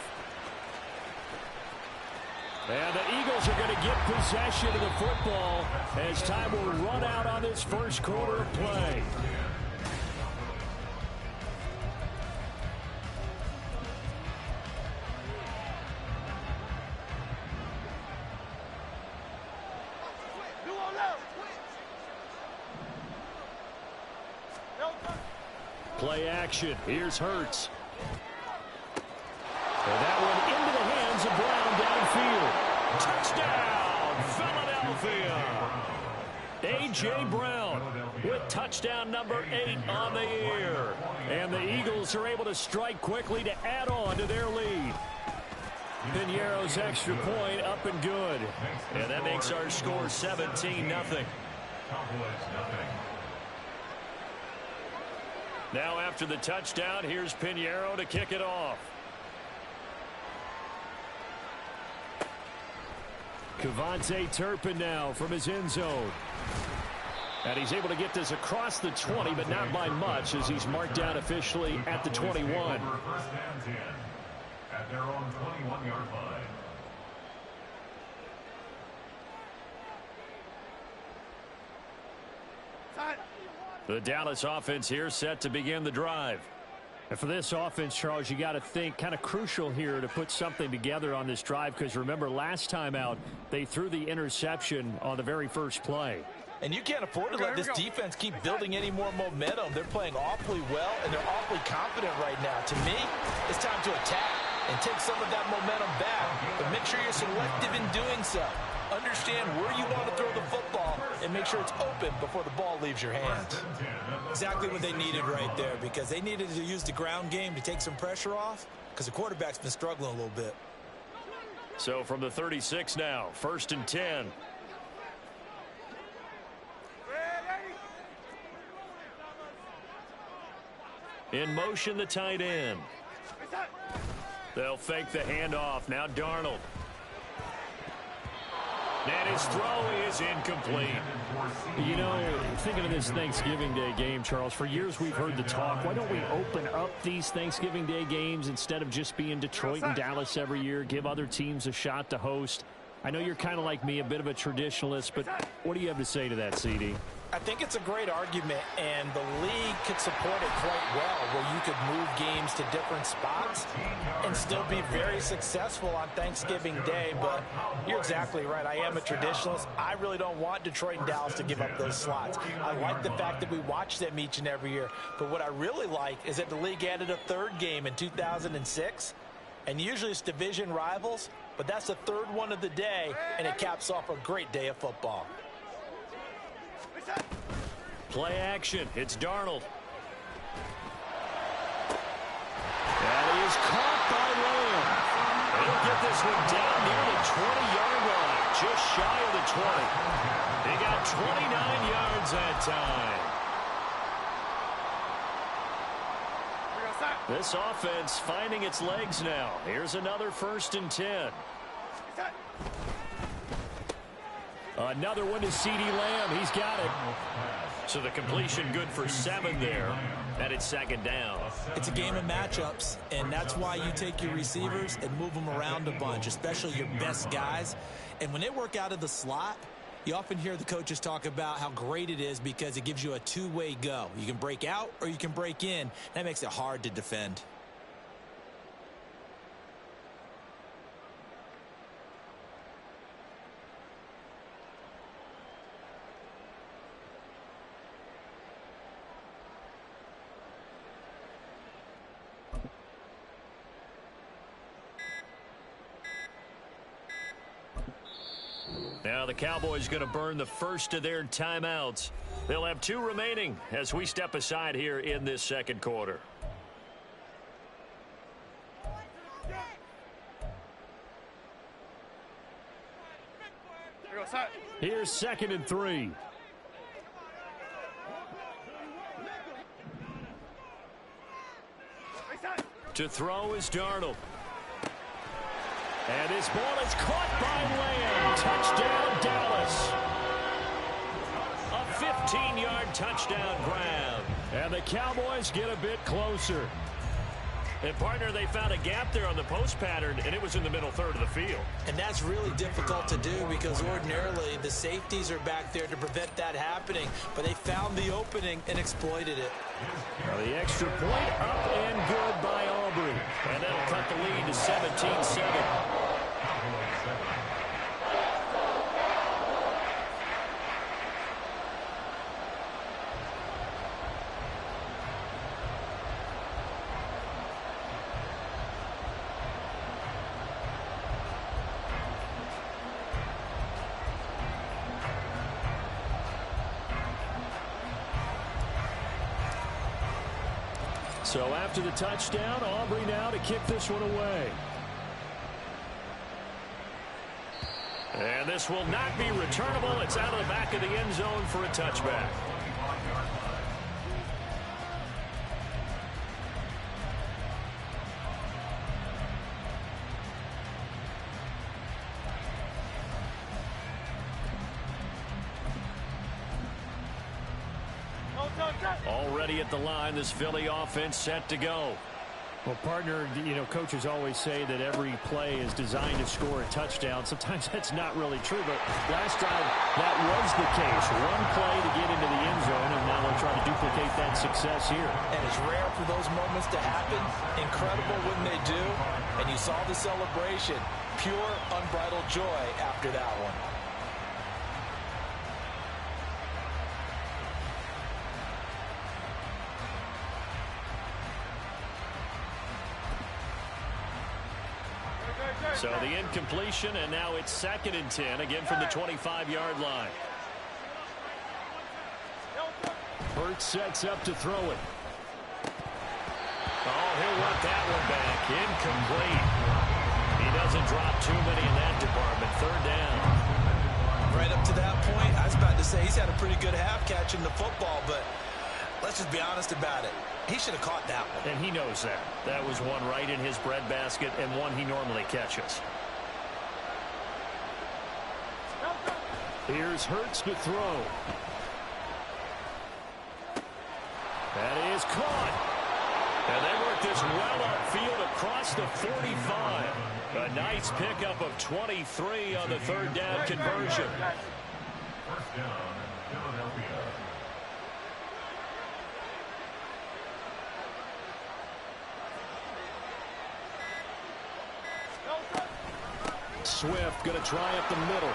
And the Eagles are going to get possession of the football as time will run out on this first quarter of play. Play action. Here's Hurts. And that one into the hands of Brown downfield. Touchdown, Philadelphia. A.J. Brown with touchdown number 8 on the year. And the Eagles are able to strike quickly to add on to their lead. Pinheiro's extra point up and good. And that makes our score 17-0. Now after the touchdown, here's Pinheiro to kick it off. Cavante Turpin now from his end zone. And he's able to get this across the 20, but not by much as he's marked down officially at the 21. First and 10 at their own 21-yard line. The Dallas offense here set to begin the drive. And for this offense, Charles, you got to think kind of crucial here to put something together on this drive because remember last time out they threw the interception on the very first play. And you can't afford to let this defense keep building any more momentum. They're playing awfully well, and they're awfully confident right now. To me, it's time to attack and take some of that momentum back, but make sure you're selective in doing so. Understand where you want to throw the football and make sure it's open before the ball leaves your hands. Exactly what they needed right there because they needed to use the ground game to take some pressure off because the quarterback's been struggling a little bit. So from the 36 now, 1st and 10. In motion, the tight end. They'll fake the handoff. Now Darnold. And his throw is incomplete. You know, thinking of this Thanksgiving Day game, Charles, for years we've heard the talk, why don't we open up these Thanksgiving Day games instead of just being Detroit and Dallas every year, give other teams a shot to host? I know you're kind of like me, a bit of a traditionalist, but what do you have to say to that, CD? I think it's a great argument, and the league could support it quite well, where you could move games to different spots and still be very successful on Thanksgiving Day. But you're exactly right. I am a traditionalist. I really don't want Detroit and Dallas to give up those slots. I like the fact that we watch them each and every year. But what I really like is that the league added a third game in 2006, and usually it's division rivals, but that's the third one of the day, and it caps off a great day of football. Play action. It's Darnold. And he is caught by Lamb. He'll get this one down near the 20-yard line, just shy of the 20. He got 29 yards that time. This offense finding its legs now. Here's another 1st and 10. Another one to C.D. Lamb. He's got it. So the completion good for 7 there. And it's 2nd down. It's a game of matchups, and that's why you take your receivers and move them around a bunch, especially your best guys. And when they work out of the slot, you often hear the coaches talk about how great it is because it gives you a two-way go. You can break out or you can break in. That makes it hard to defend. Now the Cowboys going to burn the first of their timeouts. They'll have 2 remaining as we step aside here in this 2nd quarter. Here's 2nd and 3. To throw is Darnold. And his ball is caught by Lamb. Touchdown, Dallas. A 15-yard touchdown grab. And the Cowboys get a bit closer. And, partner, they found a gap there on the post pattern, and it was in the middle third of the field. And that's really difficult to do because ordinarily the safeties are back there to prevent that happening. But they found the opening and exploited it. Now the extra point up and good by Aubrey. And that'll cut the lead to 17-7. So after the touchdown, Aubrey now to kick this one away. And this will not be returnable. It's out of the back of the end zone for a touchback. Already at the line, this Philly offense set to go. Well, partner, you know, coaches always say that every play is designed to score a touchdown. Sometimes that's not really true, but last drive, that was the case. One play to get into the end zone, and now they'll try to duplicate that success here. And it's rare for those moments to happen. Incredible when they do. And you saw the celebration. Pure, unbridled joy after that one. So the incompletion, and now it's 2nd and 10, again from the 25-yard line. Hurts sets up to throw it. Oh, he'll work that one back. Incomplete. He doesn't drop too many in that department. 3rd down. Right up to that point, I was about to say he's had a pretty good half catching the football, but let's just be honest about it. He should have caught that one. And he knows that. That was one right in his breadbasket and one he normally catches. Here's Hurts to throw. That is caught. And they work this well upfield across the 45. A nice pickup of 23 on the third down conversion. First down, Philadelphia. Swift going to try up the middle.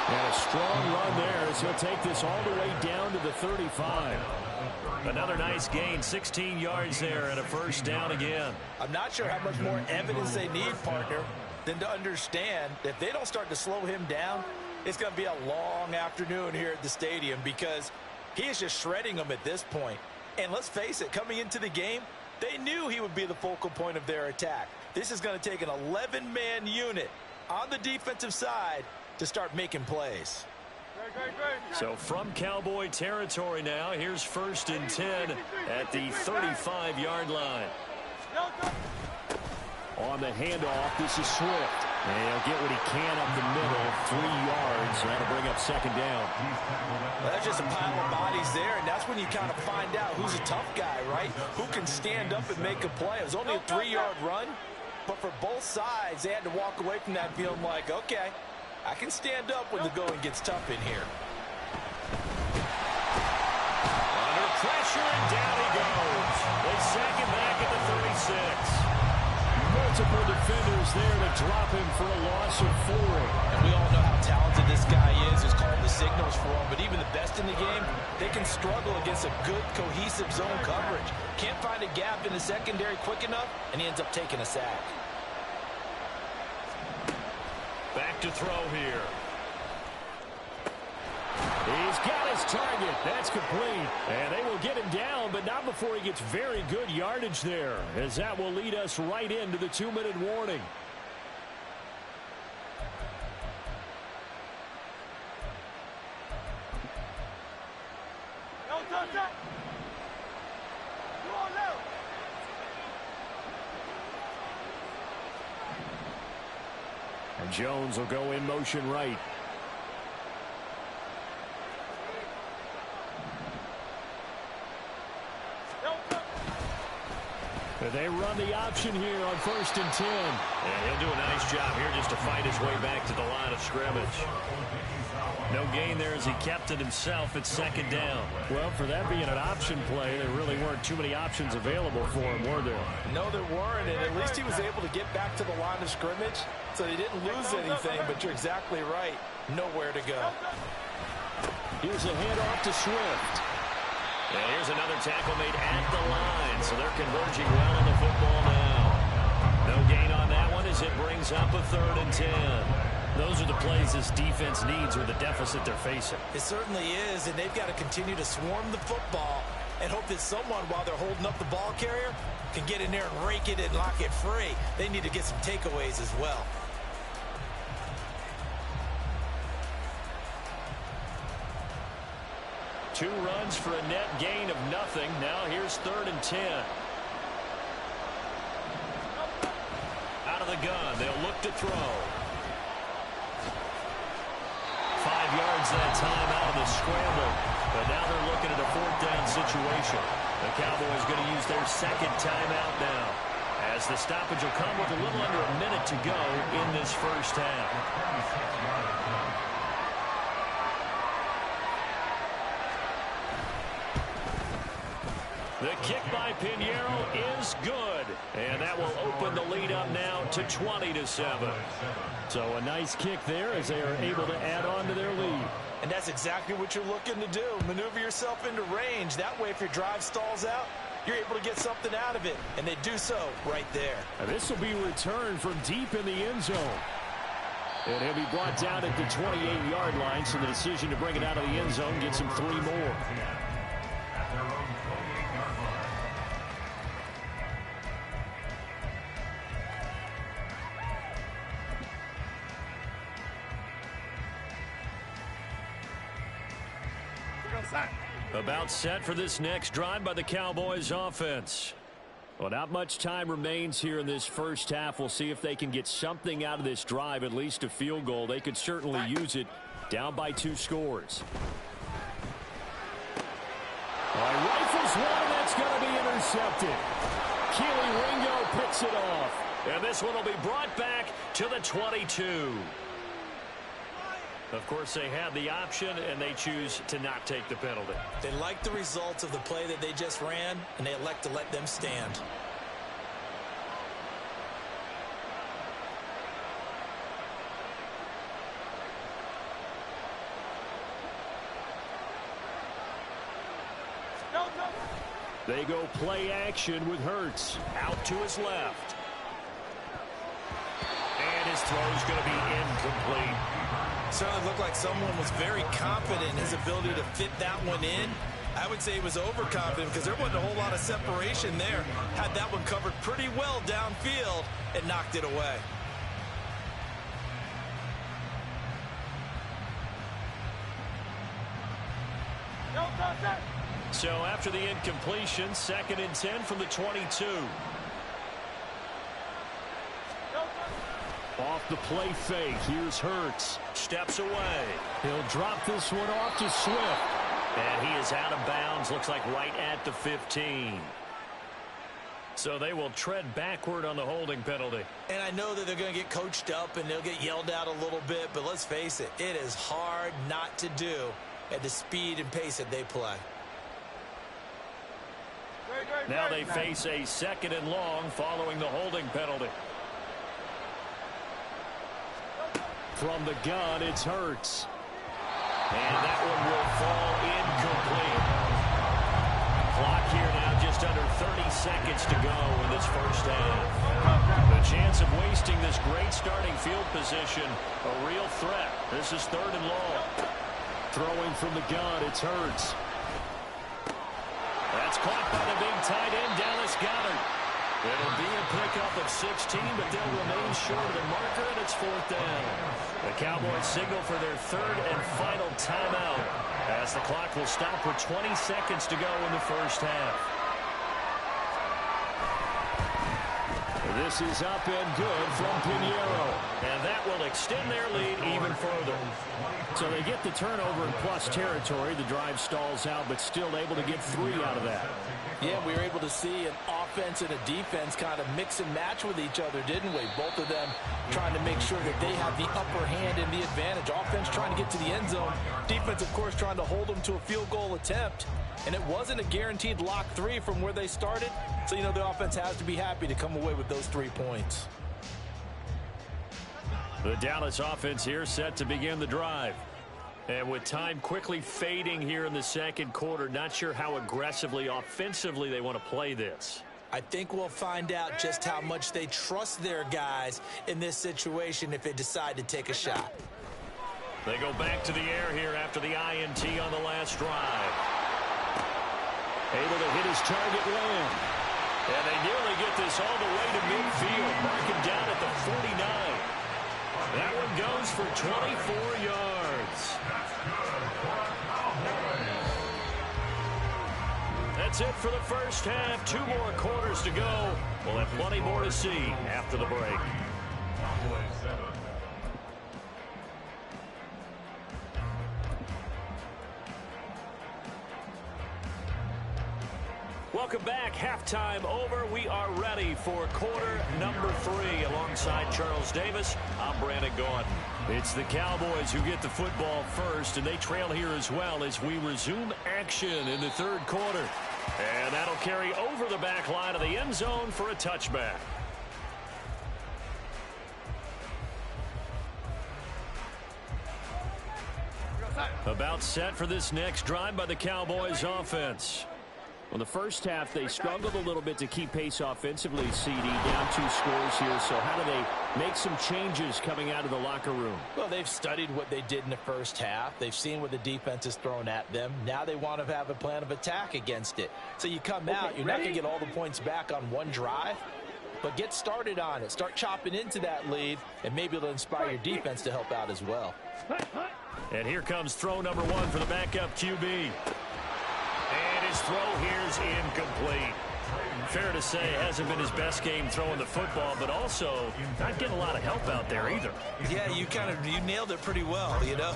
And a strong run there as he'll take this all the way down to the 35. Another nice gain, 16 yards there and a first down again. I'm not sure how much more evidence they need, partner, than to understand that if they don't start to slow him down, it's going to be a long afternoon here at the stadium because he is just shredding them at this point. And let's face it, coming into the game, they knew he would be the focal point of their attack. This is going to take an 11-man unit on the defensive side to start making plays. So from Cowboy territory now, here's 1st and 10 at the 35-yard line. On the handoff, this is Swift. And he'll get what he can up the middle, 3 yards. So that'll bring up 2nd down. Well, that's just a pile of bodies there, and that's when you kind of find out who's a tough guy, right? Who can stand up and make a play. It was only a 3-yard run, but for both sides, they had to walk away from that feeling like, okay, I can stand up when the going gets tough in here. Under pressure, and down he goes. They sack him back at the 36. Multiple defenders there to drop him for a loss of 4. And we all know how talented this guy is. Who's called the signals for him. But even the best in the game, they can struggle against a good, cohesive zone coverage. Can't find a gap in the secondary quick enough, and he ends up taking a sack. Back to throw here. He's got his target. That's complete. And they will get him down, but not before he gets very good yardage there, as that will lead us right into the 2-minute warning. And Jones will go in motion right. They run the option here on 1st and 10. And he'll do a nice job here just to fight his way back to the line of scrimmage. No gain there as he kept it himself at 2nd down. Well, for that being an option play, there really weren't too many options available for him, were there? No, there weren't, and at least he was able to get back to the line of scrimmage, so he didn't lose anything, but you're exactly right. Nowhere to go. Here's a handoff to Swift. And here's another tackle made at the line, so they're converging well on the football now. No gain on that one as it brings up a 3rd and 10. Those are the plays this defense needs with the deficit they're facing. It certainly is, and they've got to continue to swarm the football and hope that someone, while they're holding up the ball carrier, can get in there and rake it and lock it free. They need to get some takeaways as well. Two runs for a net gain of nothing. Now here's 3rd and 10. Out of the gun, they'll look to throw. 5 yards that time out of the scramble. But now they're looking at a 4th down situation. The Cowboys going to use their 2nd timeout now, as the stoppage will come with a little under a minute to go in this first half. The kick by Pinheiro is good, and that will open the lead up now to 20-7. So a nice kick there as they are able to add on to their lead. And that's exactly what you're looking to do. Maneuver yourself into range. That way, if your drive stalls out, you're able to get something out of it. And they do so right there. And this will be returned from deep in the end zone. And he'll be brought down at the 28-yard line, so the decision to bring it out of the end zone gets him 3 more. About set for this next drive by the Cowboys offense. Well, not much time remains here in this first half. We'll see if they can get something out of this drive, at least a field goal. They could certainly use it, down by 2 scores. Rifles one, that's going to be intercepted. Keely Ringo picks it off. And this one will be brought back to the 22. Of course, they have the option, and they choose to not take the penalty. They like the results of the play that they just ran, and they elect to let them stand. They go play action with Hurts. Out to his left. And his throw's going to be incomplete. Certainly looked like someone was very confident in his ability to fit that one in. I would say he was overconfident because there wasn't a whole lot of separation there. Had that one covered pretty well downfield and knocked it away. So after the incompletion, 2nd and 10 from the 22. Off the play fake, here's Hurts. Steps away. He'll drop this one off to Swift. And he is out of bounds, looks like right at the 15. So they will tread backward on the holding penalty. And I know that they're going to get coached up and they'll get yelled at a little bit, but let's face it, it is hard not to do at the speed and pace that they play. Now they face a 2nd and long following the holding penalty. From the gun, it's Hurts. And that one will fall incomplete. Clock here now just under 30 seconds to go in this first half. The chance of wasting this great starting field position, a real threat. This is 3rd and long. Throwing from the gun, it's Hurts. That's caught by the big tight end, Ggotw. It'll be a pickup of 16, but they'll remain short of the marker, and it's 4th down. The Cowboys signal for their 3rd and final timeout as the clock will stop with 20 seconds to go in the first half. This is up and good from Pinheiro, and that will extend their lead even further. So they get the turnover in plus territory. The drive stalls out, but still able to get 3 out of that. Yeah, we were able to see an offense and a defense kind of mix and match with each other, didn't we? Both of them trying to make sure that they have the upper hand and the advantage. Offense trying to get to the end zone. Defense, of course, trying to hold them to a field goal attempt. And it wasn't a guaranteed lock 3 from where they started. So, you know, the offense has to be happy to come away with those 3 points. The Dallas offense here set to begin the drive. And with time quickly fading here in the 2nd quarter, not sure how aggressively, offensively they want to play this. I think we'll find out just how much they trust their guys in this situation if they decide to take a shot. They go back to the air here after the INT on the last drive. Able to hit his target long. And they nearly get this all the way to midfield. Marking down at the 49. That one goes for 24 yards. That's it for the first half. 2 more quarters to go. We'll have plenty more to see after the break. Welcome back. Halftime over. We are ready for quarter number 3. Alongside Charles Davis, I'm Brandon Ggotw. It's the Cowboys who get the football first, and they trail here as well as we resume action in the 3rd quarter. And that'll carry over the back line of the end zone for a touchback. About set for this next drive by the Cowboys offense. Well, the first half, they struggled a little bit to keep pace offensively, CD, down 2 scores here. So how do they make some changes coming out of the locker room? Well, they've studied what they did in the first half. They've seen what the defense has thrown at them. Now they want to have a plan of attack against it. So you come out, you're not going to get all the points back on one drive, but get started on it. Start chopping into that lead, and maybe it'll inspire your defense to help out as well. And here comes throw number 1 for the backup QB. And his throw here is incomplete. fair to say, hasn't been his best game throwing the football, but also not getting a lot of help out there either. Yeah, you nailed it pretty well, you know.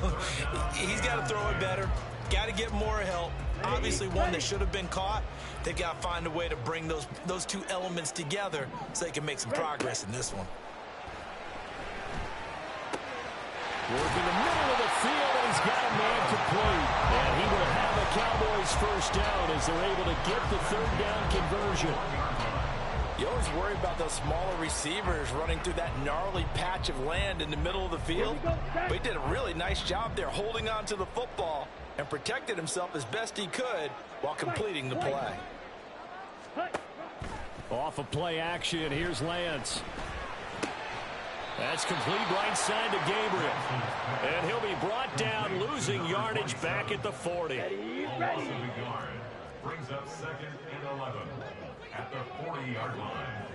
He's got to throw it better, got to get more help. Obviously one that should have been caught. They got to find a way to bring those two elements together so they can make some progress in this one. Working the middle of the field, and he's got a man complete. And he will have a Cowboys first down as they're able to get the third down conversion. You always worry about those smaller receivers running through that gnarly patch of land in the middle of the field. But he did a really nice job there holding on to the football and protected himself as best he could while completing the play. Off of play action, here's Lance. That's complete right side to Gabriel. And he'll be brought down, losing yardage back at the 40. Brings up 2nd and 11 at the 40-yard line.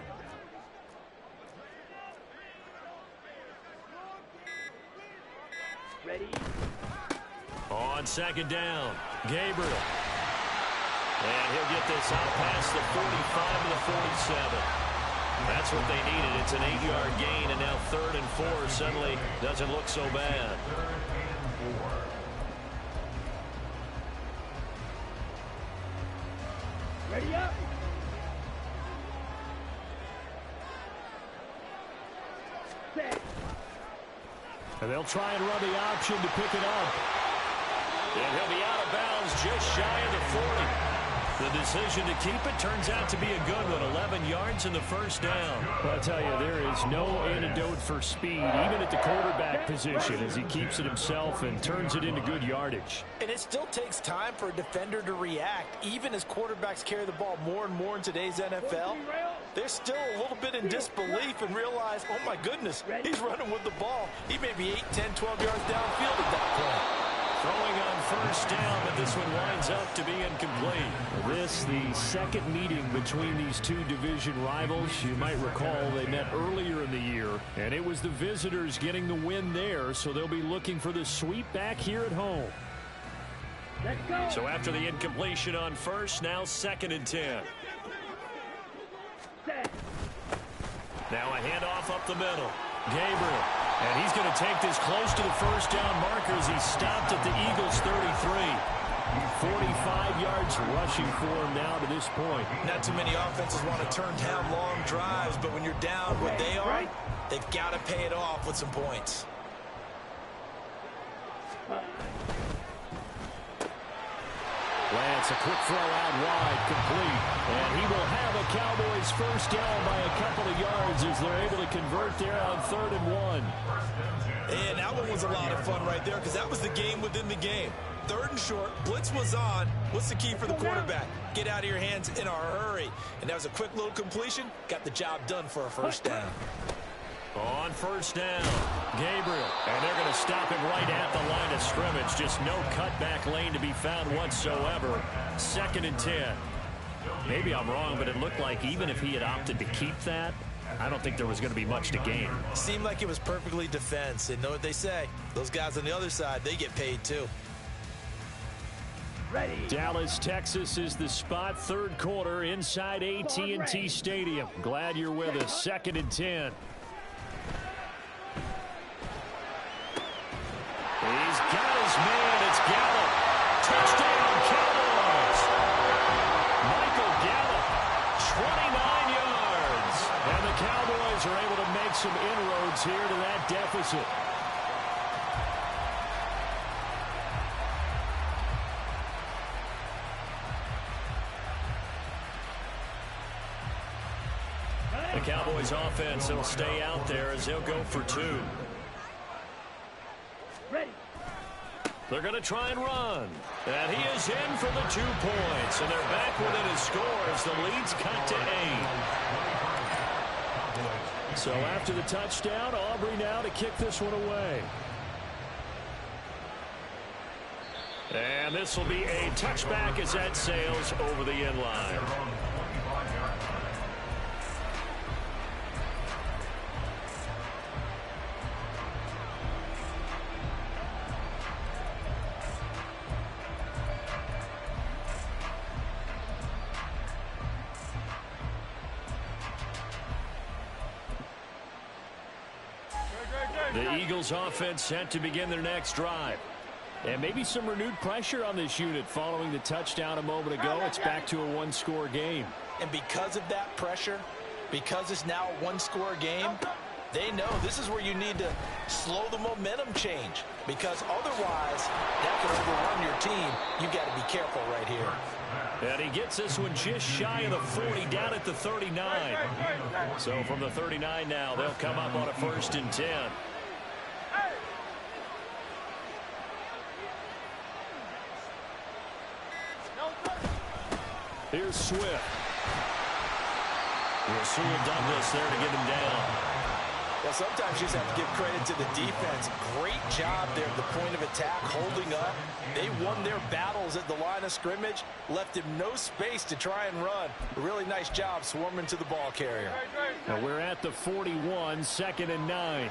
Ready? On 2nd down, Gabriel. And he'll get this out past the 45 to the 47. That's what they needed. It's an 8-yard gain, and now 3rd and 4 suddenly doesn't look so bad. 3rd and 4. Ready up? Set. And they'll try and run the option to pick it up. And he'll be out of bounds just shy of the 40. The decision to keep it turns out to be a good one. 11 yards in the first down. Well, I'll tell you, there is no antidote for speed, even at the quarterback position, as he keeps it himself and turns it into good yardage. And it still takes time for a defender to react. Even as quarterbacks carry the ball more and more in today's NFL, they're still a little bit in disbelief and realize, oh my goodness, he's running with the ball. He may be 8, 10, 12 yards downfield at that point. Throwing on first down, but this one winds up to be incomplete. This, the second meeting between these two division rivals. You might recall they met earlier in the year, and it was the visitors getting the win there, so they'll be looking for the sweep back here at home. Let's go. So after the incompletion on first, now 2nd and 10. Set. Now a handoff up the middle. Gabriel. And he's going to take this close to the first down marker as he stopped at the Eagles' 33. 45 yards rushing for him now to this point. Not too many offenses want to turn down long drives, but when you're down what they are, they've got to pay it off with some points. Lance, a quick throw out wide, complete. And he will have a Cowboys first down by a couple of yards as they're able to convert there on 3rd and 1. And that one was a lot of fun right there because that was the game within the game. 3rd and short, blitz was on. What's the key for the quarterback? Get out of your hands in a hurry. And that was a quick little completion. Got the job done for a first down. On first down, Gabriel. And they're going to stop him right at the line of scrimmage. Just no cutback lane to be found whatsoever. 2nd and 10. Maybe I'm wrong, but it looked like even if he had opted to keep that, I don't think there was going to be much to gain. Seemed like it was perfectly defense. And know what they say? Those guys on the other side, they get paid too. Ready. Dallas, Texas is the spot. 3rd quarter inside AT&T Stadium. Glad you're with us. 2nd and 10. He's got his man. It's Ggotw. Touchdown, Cowboys. Michael Ggotw, 29 yards. And the Cowboys are able to make some inroads here to that deficit. The Cowboys offense will stay out there as they'll go for 2. Ready. They're going to try and run. And he is in for the 2 points. And they're back within a score as the lead's cut to 8. So after the touchdown, Aubrey now to kick this one away. And this will be a touchback as that sails over the end line. The Eagles offense set to begin their next drive. And maybe some renewed pressure on this unit following the touchdown a moment ago. It's back to a one-score game. And because of that pressure, because it's now a one-score game, they know this is where you need to slow the momentum change, because otherwise that could overrun your team. You got to be careful right here. And he gets this one just shy of the 40, down at the 39. So from the 39 now, they'll come up on a 1st and 10. Here's Swift. Rasul Douglas there to get him down. Well, sometimes you just have to give credit to the defense. Great job there at the point of attack, holding up. They won their battles at the line of scrimmage, left him no space to try and run. A really nice job swarming to the ball carrier. Now we're at the 41, 2nd and 9.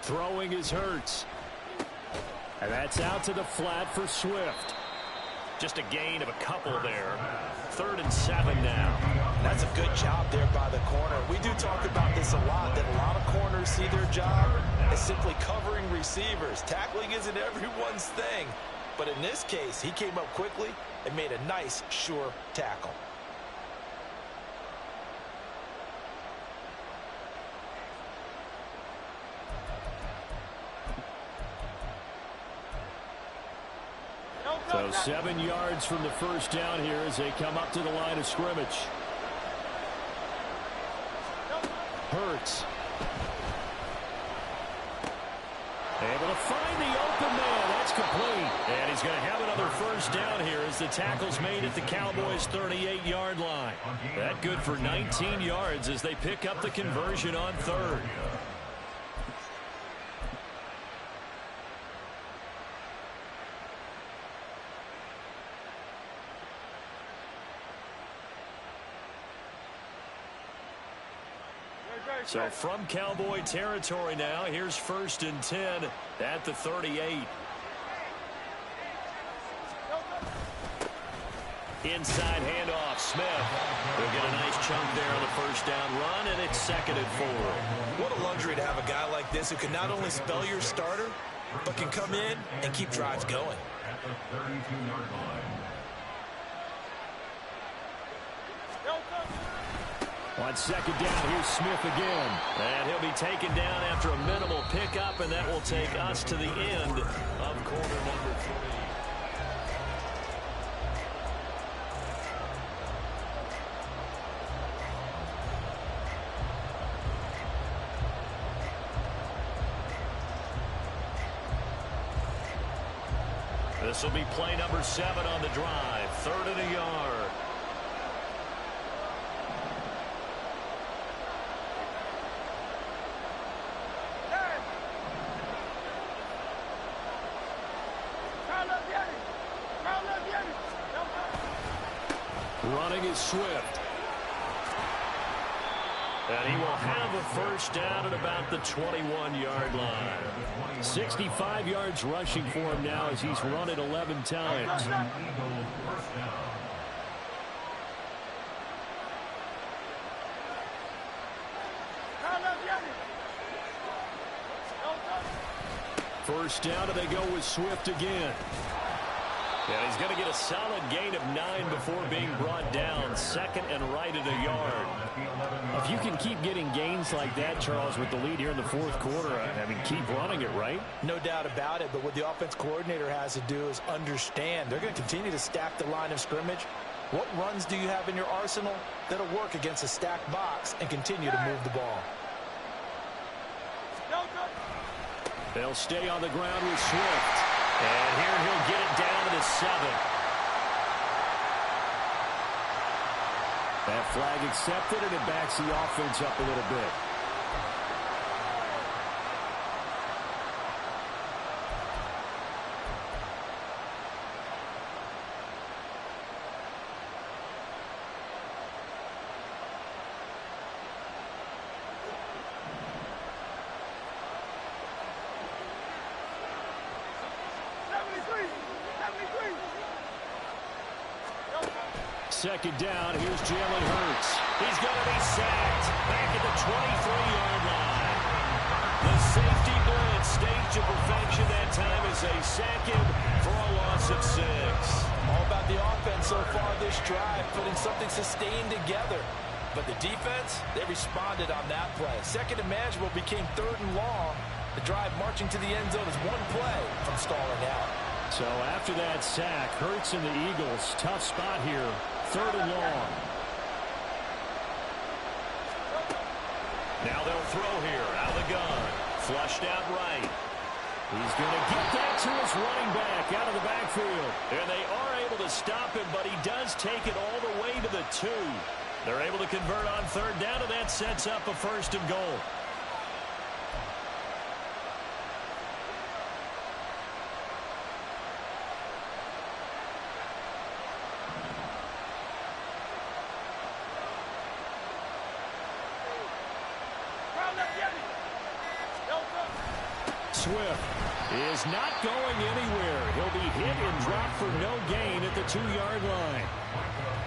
Throwing is Hurts. And that's out to the flat for Swift. Just a gain of a couple there. 3rd and 7 now. That's a good job there by the corner. We do talk about this a lot, that a lot of corners see their job as simply covering receivers. Tackling isn't everyone's thing. But in this case, he came up quickly and made a nice, sure tackle. So 7 yards from the first down here as they come up to the line of scrimmage. Hurts. Able to find the open man. That's complete. And he's going to have another first down here as the tackle's made at the Cowboys' 38-yard line. That good for 19 yards as they pick up the conversion on 3rd. So from Cowboy territory now, here's 1st and 10 at the 38. Inside handoff, Smith. They'll get a nice chunk there on the first down run, and it's 2nd and 4. What a luxury to have a guy like this who can not only spell your starter, but can come in and keep drives going. At the 32-yard line. On 2nd down, here's Smith again. And he'll be taken down after a minimal pickup, and that will take us to the end of quarter number 3. This will be play number 7 on the drive. 3rd and a yard. Running is Swift. And he will have a first down at about the 21-yard line. 65 yards rushing for him now as he's run it 11 times. First down, and they go with Swift again. And he's going to get a solid gain of 9 before being brought down. 2nd and right at a yard. If you can keep getting gains like that, Charles, with the lead here in the 4th quarter, I mean, keep running it, right? No doubt about it, but what the offense coordinator has to do is understand. They're going to continue to stack the line of scrimmage. What runs do you have in your arsenal that'll work against a stacked box and continue to move the ball? They'll stay on the ground with Swift. And here he'll get it down to the 7. That flag accepted, and it backs the offense up a little bit. second down. Here's Jalen Hurts. He's going to be sacked back at the 23-yard line. The safety blitz staged to perfection that time as they sack him for a loss of 6. All about the offense so far this drive, putting something sustained together. But the defense, they responded on that play. Second and manageable became third and long. The drive marching to the end zone is one play from stalling out. So after that sack, Hurts and the Eagles, tough spot here, third and long. Now they'll throw here out of the gun. Flushed out right. He's going to get that to his running back out of the backfield. And they are able to stop him, but he does take it all the way to the 2. They're able to convert on third down, and that sets up a first and goal. Swift is not going anywhere. He'll be hit and dropped for no gain at the 2-yard line.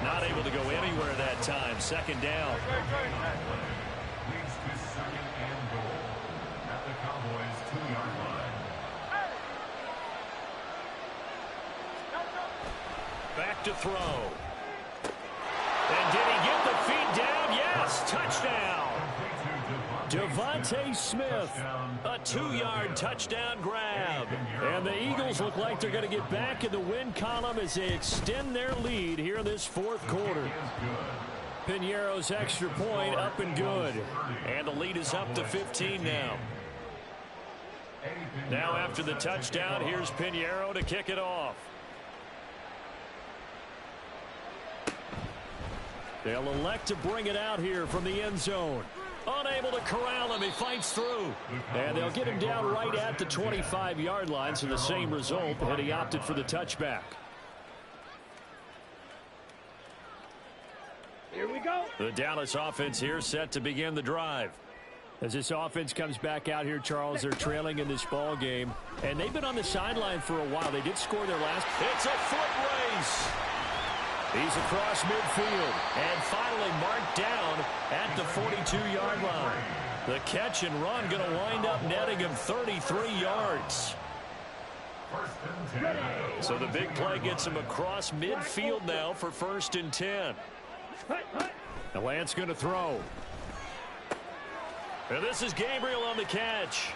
Not able to go anywhere that time. Second down. Leads to second and goal at the Cowboys' 2-yard line. Back to throw. And did he get the feet down? Yes, touchdown. Devontae Smith, a 2-yard touchdown grab. And the Eagles look like they're going to get back in the win column as they extend their lead here in this fourth quarter. Piñeiro's extra point up and good. And the lead is up to 15 now. Now after the touchdown, here's Piñeiro to kick it off. They'll elect to bring it out here from the end zone. Unable to corral him. He fights through. And they'll get him down right at the 25-yard line, so the same result, and he opted for the touchback. Here we go. The Dallas offense here set to begin the drive. As this offense comes back out here, Charles, they're trailing in this ball game. And they've been on the sideline for a while. They did score their last. It's a foot race. He's across midfield and finally marked down at the 42-yard line. The catch and run going to wind up netting him 33 yards. So the big play gets him across midfield now for 1st and 10. Now Lance going to throw. And this is Gabriel on the catch.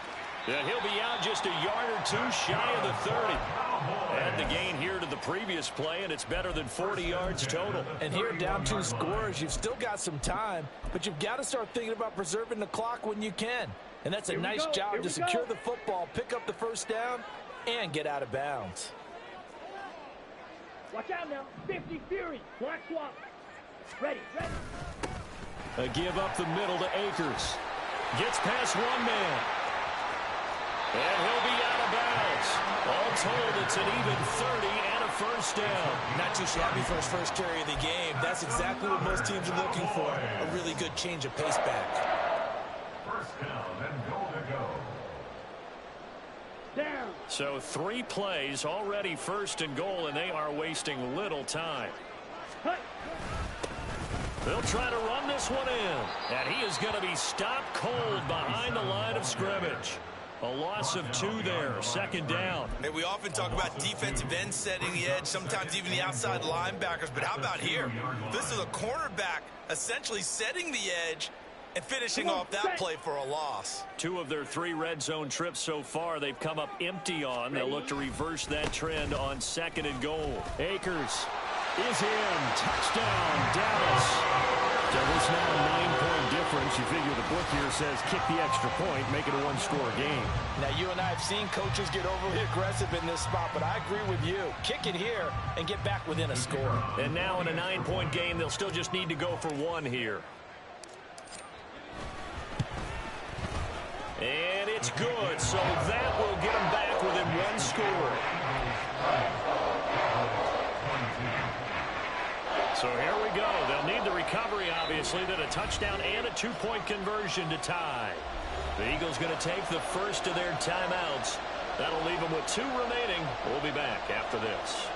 And he'll be out just a yard or two shy of the 30. And the gain here to the previous play, and it's better than 40 yards total. And here, down 2 scores, you've still got some time, but you've got to start thinking about preserving the clock when you can. And that's a nice job to secure the football, pick up the first down, and get out of bounds. Watch out now. 50 Fury. Black swap. Ready. A give up the middle to Akers. Gets past one man. And he'll be out of bounds. All told, it's an even 30 and a first down. Not too shabby for his first carry of the game. That's exactly what most teams are looking for. A really good change of pace back. First down and goal to go. Down. So 3 plays, already 1st and goal, and they are wasting little time. Hut. They'll try to run this one in. And he is going to be stopped cold behind the line of scrimmage. A loss of 2 there, 2nd down. Hey, we often talk about defensive ends setting the edge, sometimes even the outside linebackers, but how about here? This is a cornerback essentially setting the edge and finishing off that play for a loss. 2 of their 3 red zone trips so far they've come up empty on. They'll look to reverse that trend on 2nd and goal. Akers is in. Touchdown, Dallas. So this now a 9-point difference. You figure the book here says kick the extra point, make it a 1-score game. Now, you and I have seen coaches get overly aggressive in this spot, but I agree with you. Kick it here and get back within a score. And now in a 9-point game, they'll still just need to go for 1 here. And it's good, so that will get them back within 1 score. So here we go. They'll need the recovery, obviously, then a touchdown and a 2-point conversion to tie. The Eagles going to take the first of their timeouts. That'll leave them with 2 remaining. We'll be back after this.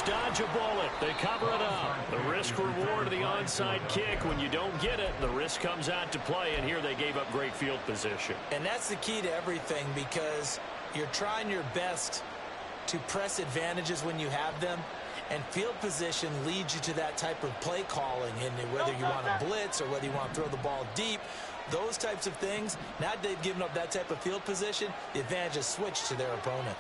dodge a bullet. They cover it up. The risk reward of the onside kick. When you don't get it, the risk comes out to play, and here they gave up great field position. And that's the key to everything, because you're trying your best to press advantages when you have them, and field position leads you to that type of play calling. And whether you want to blitz or whether you want to throw the ball deep, those types of things, now that they've given up that type of field position, the advantage is switched to their opponent.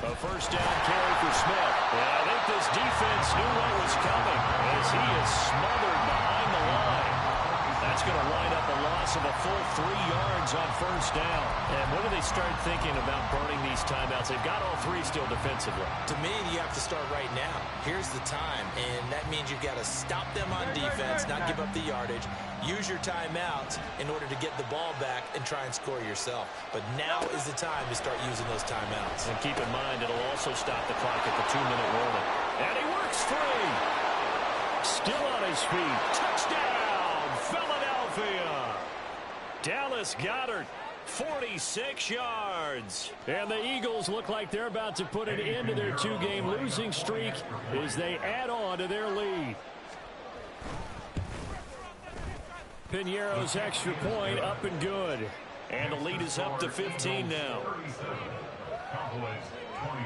A first down carry for Smith. And I think this defense knew what was coming as he is smothered behind the line. That's going to wind up a loss of a full 3 yards on first down. And when do they start thinking about burning these timeouts? They've got all 3 still defensively. To me, you have to start right now. Here's the time, and that means you've got to stop them on defense, not give up the yardage, use your timeouts in order to get the ball back and try and score yourself. But now is the time to start using those timeouts. And keep in mind, it'll also stop the clock at the 2-minute warning. And he works free. Still on his feet. Touchdown, Philadelphia. Dallas Ggotw, 46 yards. And the Eagles look like they're about to put an end to their 2-game losing streak as they add on to their lead. Piñeiro's extra point up and good. And the lead is up to 15 now. Cowboys 22.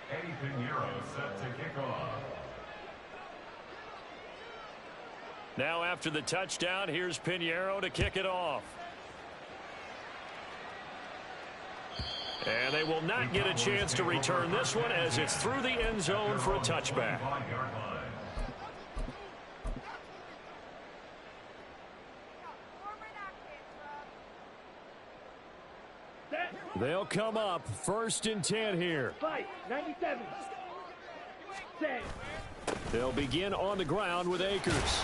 Eddie Piñeiro set to kick off. Now after the touchdown, here's Piñeiro to kick it off. And they will not get a chance to return this one as it's through the end zone for a touchback. They'll come up 1st and 10 here. 97. Set. They'll begin on the ground with Akers.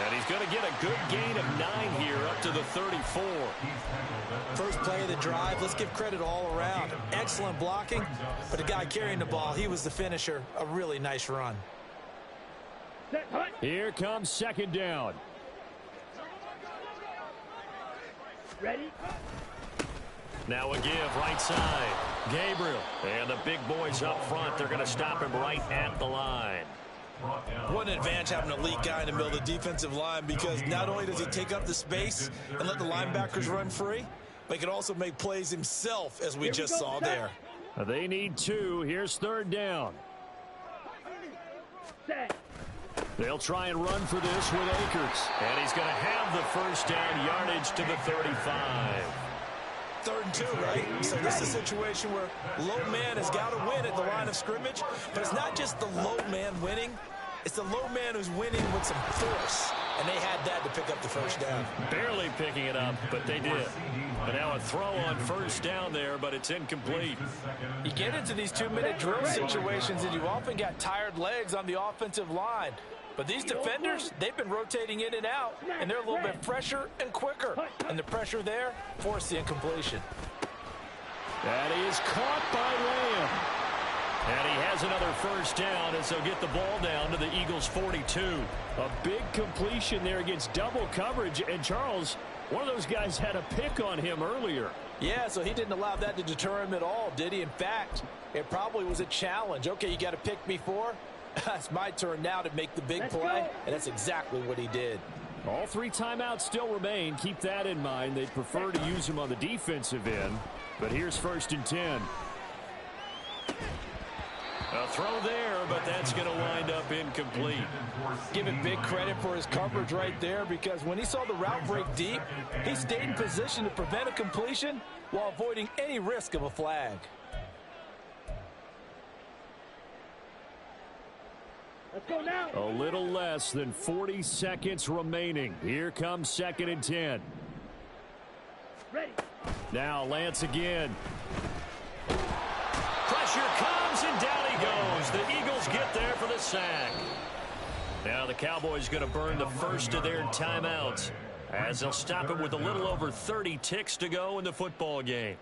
And he's going to get a good gain of 9 here up to the 34. First play of the drive, let's give credit all around. Excellent blocking, but the guy carrying the ball, he was the finisher. A really nice run. Set. Hut. Here comes 2nd down. Ready. Now a give right side. Gabriel. And the big boys up front. They're going to stop him right at the line. What an advantage having an elite guy in the middle of the defensive line, because not only does he take up the space and let the linebackers run free, but he can also make plays himself, as we just saw there. They need 2. Here's 3rd down. Set. They'll try and run for this with Akers. And he's going to have the first down yardage to the 35. 3rd and 2, right? So this is a situation where low man has got to win at the line of scrimmage, but it's not just the low man winning. It's the low man who's winning with some force, and they had that to pick up the first down. Barely picking it up, but they did. And now a throw on first down there, but it's incomplete. You get into these 2-minute drill situations, and you often got tired legs on the offensive line. But these defenders, they've been rotating in and out, and they're a little bit fresher and quicker. And the pressure there forced the incompletion. That is caught by Lamb. And he has another first down as they'll get the ball down to the Eagles' 42. A big completion there against double coverage. And Charles, one of those guys had a pick on him earlier. Yeah, so he didn't allow that to deter him at all, did he? In fact, it probably was a challenge. Okay, you got to pick me for? It's my turn now to make the big play, and that's exactly what he did. All 3 timeouts still remain. Keep that in mind. They'd prefer to use them on the defensive end. But here's 1st and 10. A throw there, but that's going to wind up incomplete. Give him big credit for his coverage right there, because when he saw the route break deep, he stayed in position to prevent a completion while avoiding any risk of a flag. Let's go now. A little less than 40 seconds remaining. Here comes 2nd and 10. Ready. Now Lance again. Pressure comes and down he goes. The Eagles get there for the sack. Now the Cowboys going to burn the first of their timeouts as they'll stop it with a little over 30 ticks to go in the football game.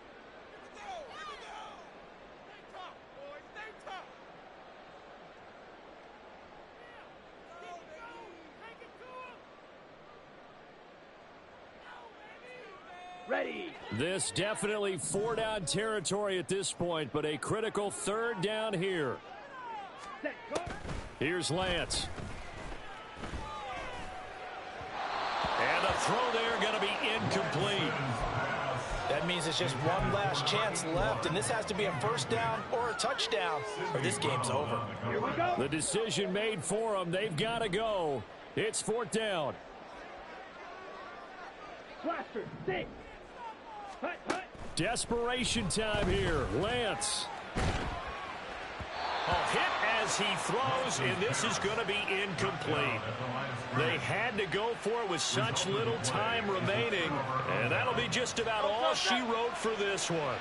Ready. This definitely 4-down territory at this point, but a critical 3rd down here. Set. Go. Here's Lance. And the throw there going to be incomplete. That means it's just one last chance left, and this has to be a 1st down or a touchdown, or this game's over. Here we go. The decision made for them. They've got to go. It's 4th down. Blaster. Stay. Hut, hut. Desperation time here. Lance. A hit as he throws, and this is going to be incomplete. They had to go for it with such little time remaining, and that'll be just about all she wrote for this one.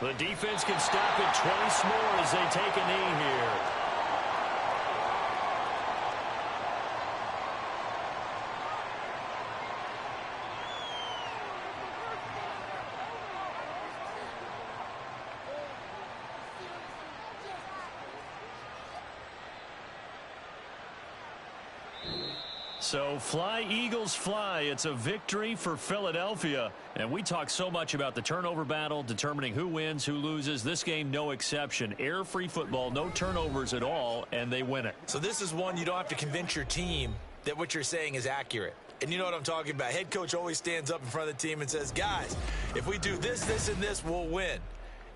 The defense can stop it twice more as they take a knee here. So fly, Eagles, fly. It's a victory for Philadelphia. And we talk so much about the turnover battle, determining who wins, who loses. This game, no exception. Air-free football, no turnovers at all, and they win it. So this is one you don't have to convince your team that what you're saying is accurate. And you know what I'm talking about. Head coach always stands up in front of the team and says, guys, if we do this, this, and this, we'll win.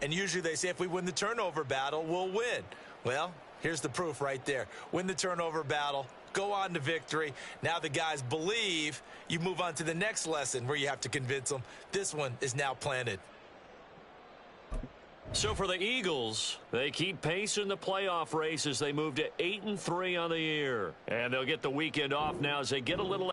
And usually they say if we win the turnover battle, we'll win. Well, here's the proof right there. Win the turnover battle. Go on to victory. Now the guys believe. You move on to the next lesson where you have to convince them. This one is now planted. So for the Eagles, they keep pace in the playoff race as they move to 8-3 on the year. And they'll get the weekend off now as they get a little